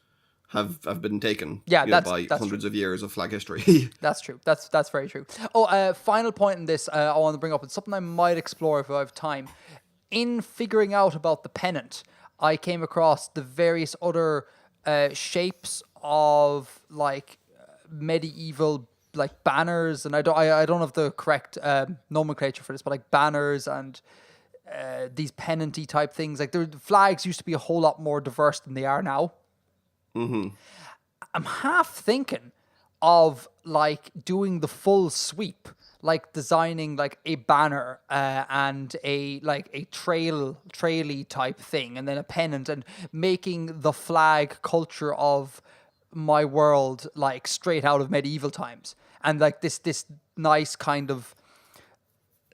have been taken by hundreds of years of flag history. That's true. That's very true. Oh, final point in this I want to bring up. It's something I might explore if I have time. In figuring out about the pennant, I came across the various other shapes of like medieval like banners, and I don't have the correct nomenclature for this, but like banners and these pennant-y type things. Like the flags used to be a whole lot more diverse than they are now. Mm-hmm. I'm half thinking of like doing the full sweep, like designing like a banner and a traily type thing, and then a pennant, and making the flag culture of my world like straight out of medieval times, and like this nice kind of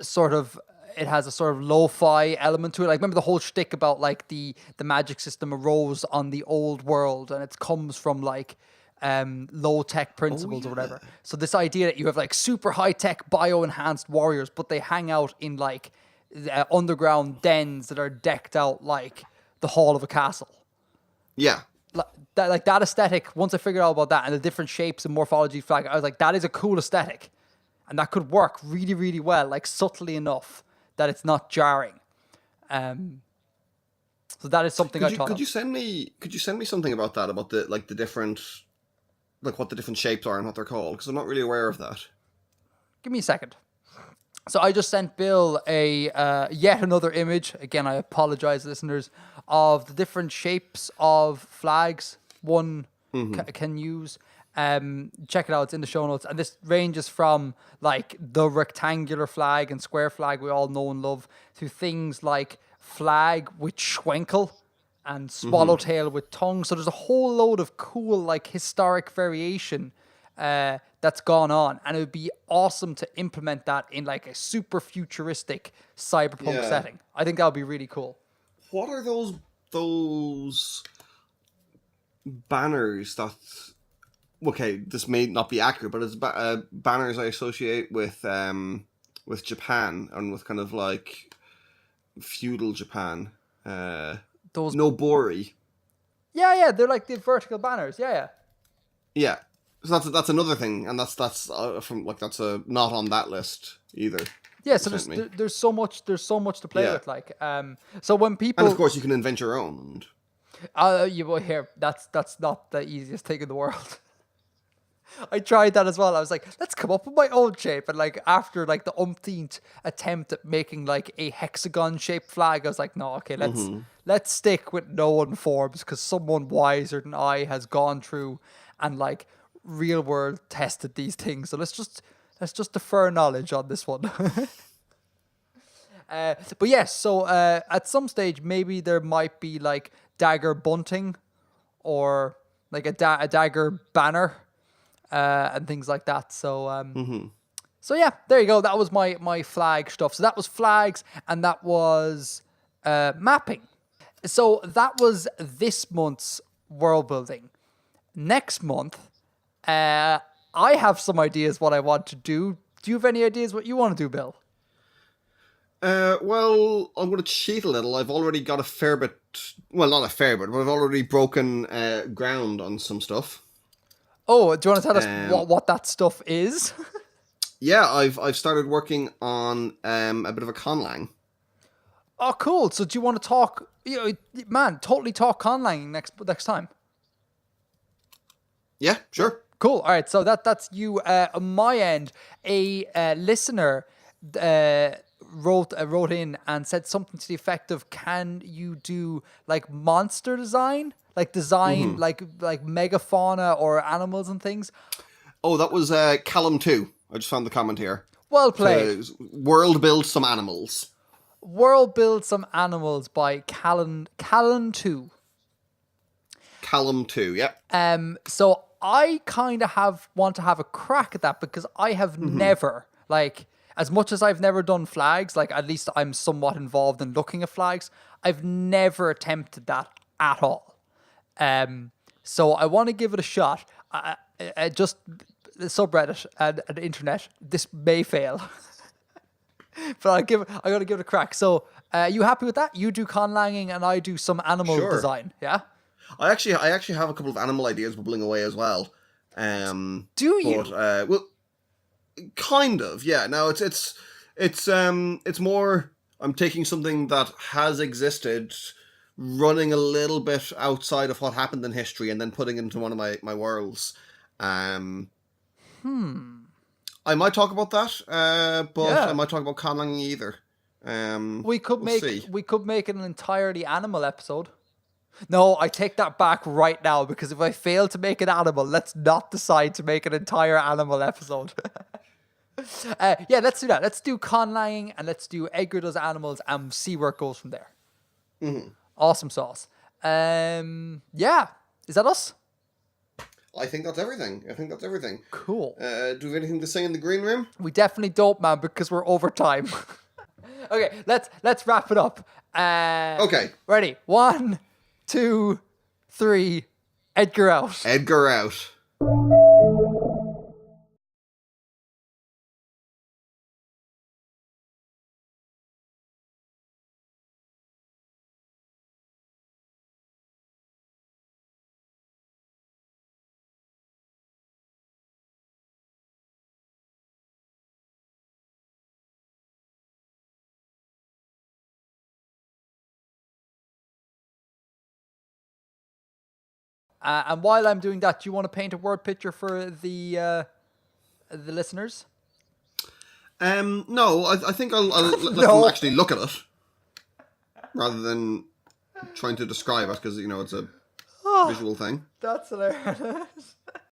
sort of. It has a sort of lo-fi element to it. Like, remember the whole shtick about like the magic system arose on the old world, and it comes from like low-tech principles or whatever. So this idea that you have like super high-tech bio-enhanced warriors, but they hang out in like underground dens that are decked out like the hall of a castle. Yeah. Like that aesthetic, once I figured out about that and the different shapes and morphology flag, I was like, that is a cool aesthetic. And that could work really, really well, like subtly enough that it's not jarring. So that is something I thought. Could you send me something about that, about the different, like what the different shapes are and what they're called? Because I'm not really aware of that. Give me a second. So I just sent Bill a yet another image. Again, I apologize, listeners, of the different shapes of flags one can use. Check it out, it's in the show notes. And this ranges from like the rectangular flag and square flag we all know and love to things like flag with schwenkel and swallowtail with tongue. So there's a whole load of cool like historic variation that's gone on, and it would be awesome to implement that in like a super futuristic cyberpunk setting. I think that would be really cool. What are those banners that? Okay, this may not be accurate, but it's banners I associate with Japan and with kind of like feudal Japan. Those Nobori. Yeah, they're like the vertical banners. Yeah. So that's another thing, and that's from like that's not on that list either. Yeah, so there's so much to play with. Like, so when people, and of course you can invent your own. You will hear that's not the easiest thing in the world. I tried that as well. I was like, let's come up with my own shape, and like after like the umpteenth attempt at making like a hexagon shaped flag, I was like, no, okay, let's stick with known forms because someone wiser than I has gone through and like real world tested these things. So let's just defer knowledge on this one. But yes, so at some stage maybe there might be like dagger bunting or like a dagger banner and things like that. So so yeah, there you go. That was my flag stuff. So that was flags and that was mapping. So that was this month's world building. Next month, I have some ideas what I want to do. Do you have any ideas what you want to do, Bill? Well, I'm going to cheat a little. I've already got a fair bit. Well, not a fair bit, but I've already broken ground on some stuff. Oh, do you want to tell us what that stuff is? Yeah, I've started working on a bit of a conlang. Oh, cool. So do you want to talk? Man, totally talk conlanging next time. Yeah, sure. Cool. All right. So that's you. On my end, a listener wrote in and said something to the effect of, "Can you do like monster design, like like megafauna or animals and things?" Oh, that was Callum 2. I just found the comment here. Well played. World build some animals. World build some animals by Callum 2. Callum 2. Yeah. So I kind of want to have a crack at that because I have never, like, as much as I've never done flags, like at least I'm somewhat involved in looking at flags, I've never attempted that at all. So I want to give it a shot. Just the subreddit and the internet, this may fail. But I gotta give it a crack. So you happy with that? You do conlanging and I do some animal design, yeah? I actually have a couple of animal ideas bubbling away as well. Do you? But, well, kind of, yeah. Now it's more. I'm taking something that has existed, running a little bit outside of what happened in history, and then putting it into one of my worlds. I might talk about that, but I might talk about conlanging either. We could make it an entirely animal episode. No, I take that back right now because if I fail to make an animal, let's not decide to make an entire animal episode. Yeah, let's do that. Let's do conlanging and let's do Edgar does animals and see where it goes from there. Awesome sauce. Yeah, is that us? I think that's everything. Cool. Do we have anything to say in the green room? We definitely don't, man, because we're over time. Okay, let's wrap it up. Okay. Ready? 1, 2, 3. Edgar out. Edgar out. And while I'm doing that, do you want to paint a word picture for the listeners? No, I think I'll let them actually look at it rather than trying to describe it because it's a visual thing. That's hilarious.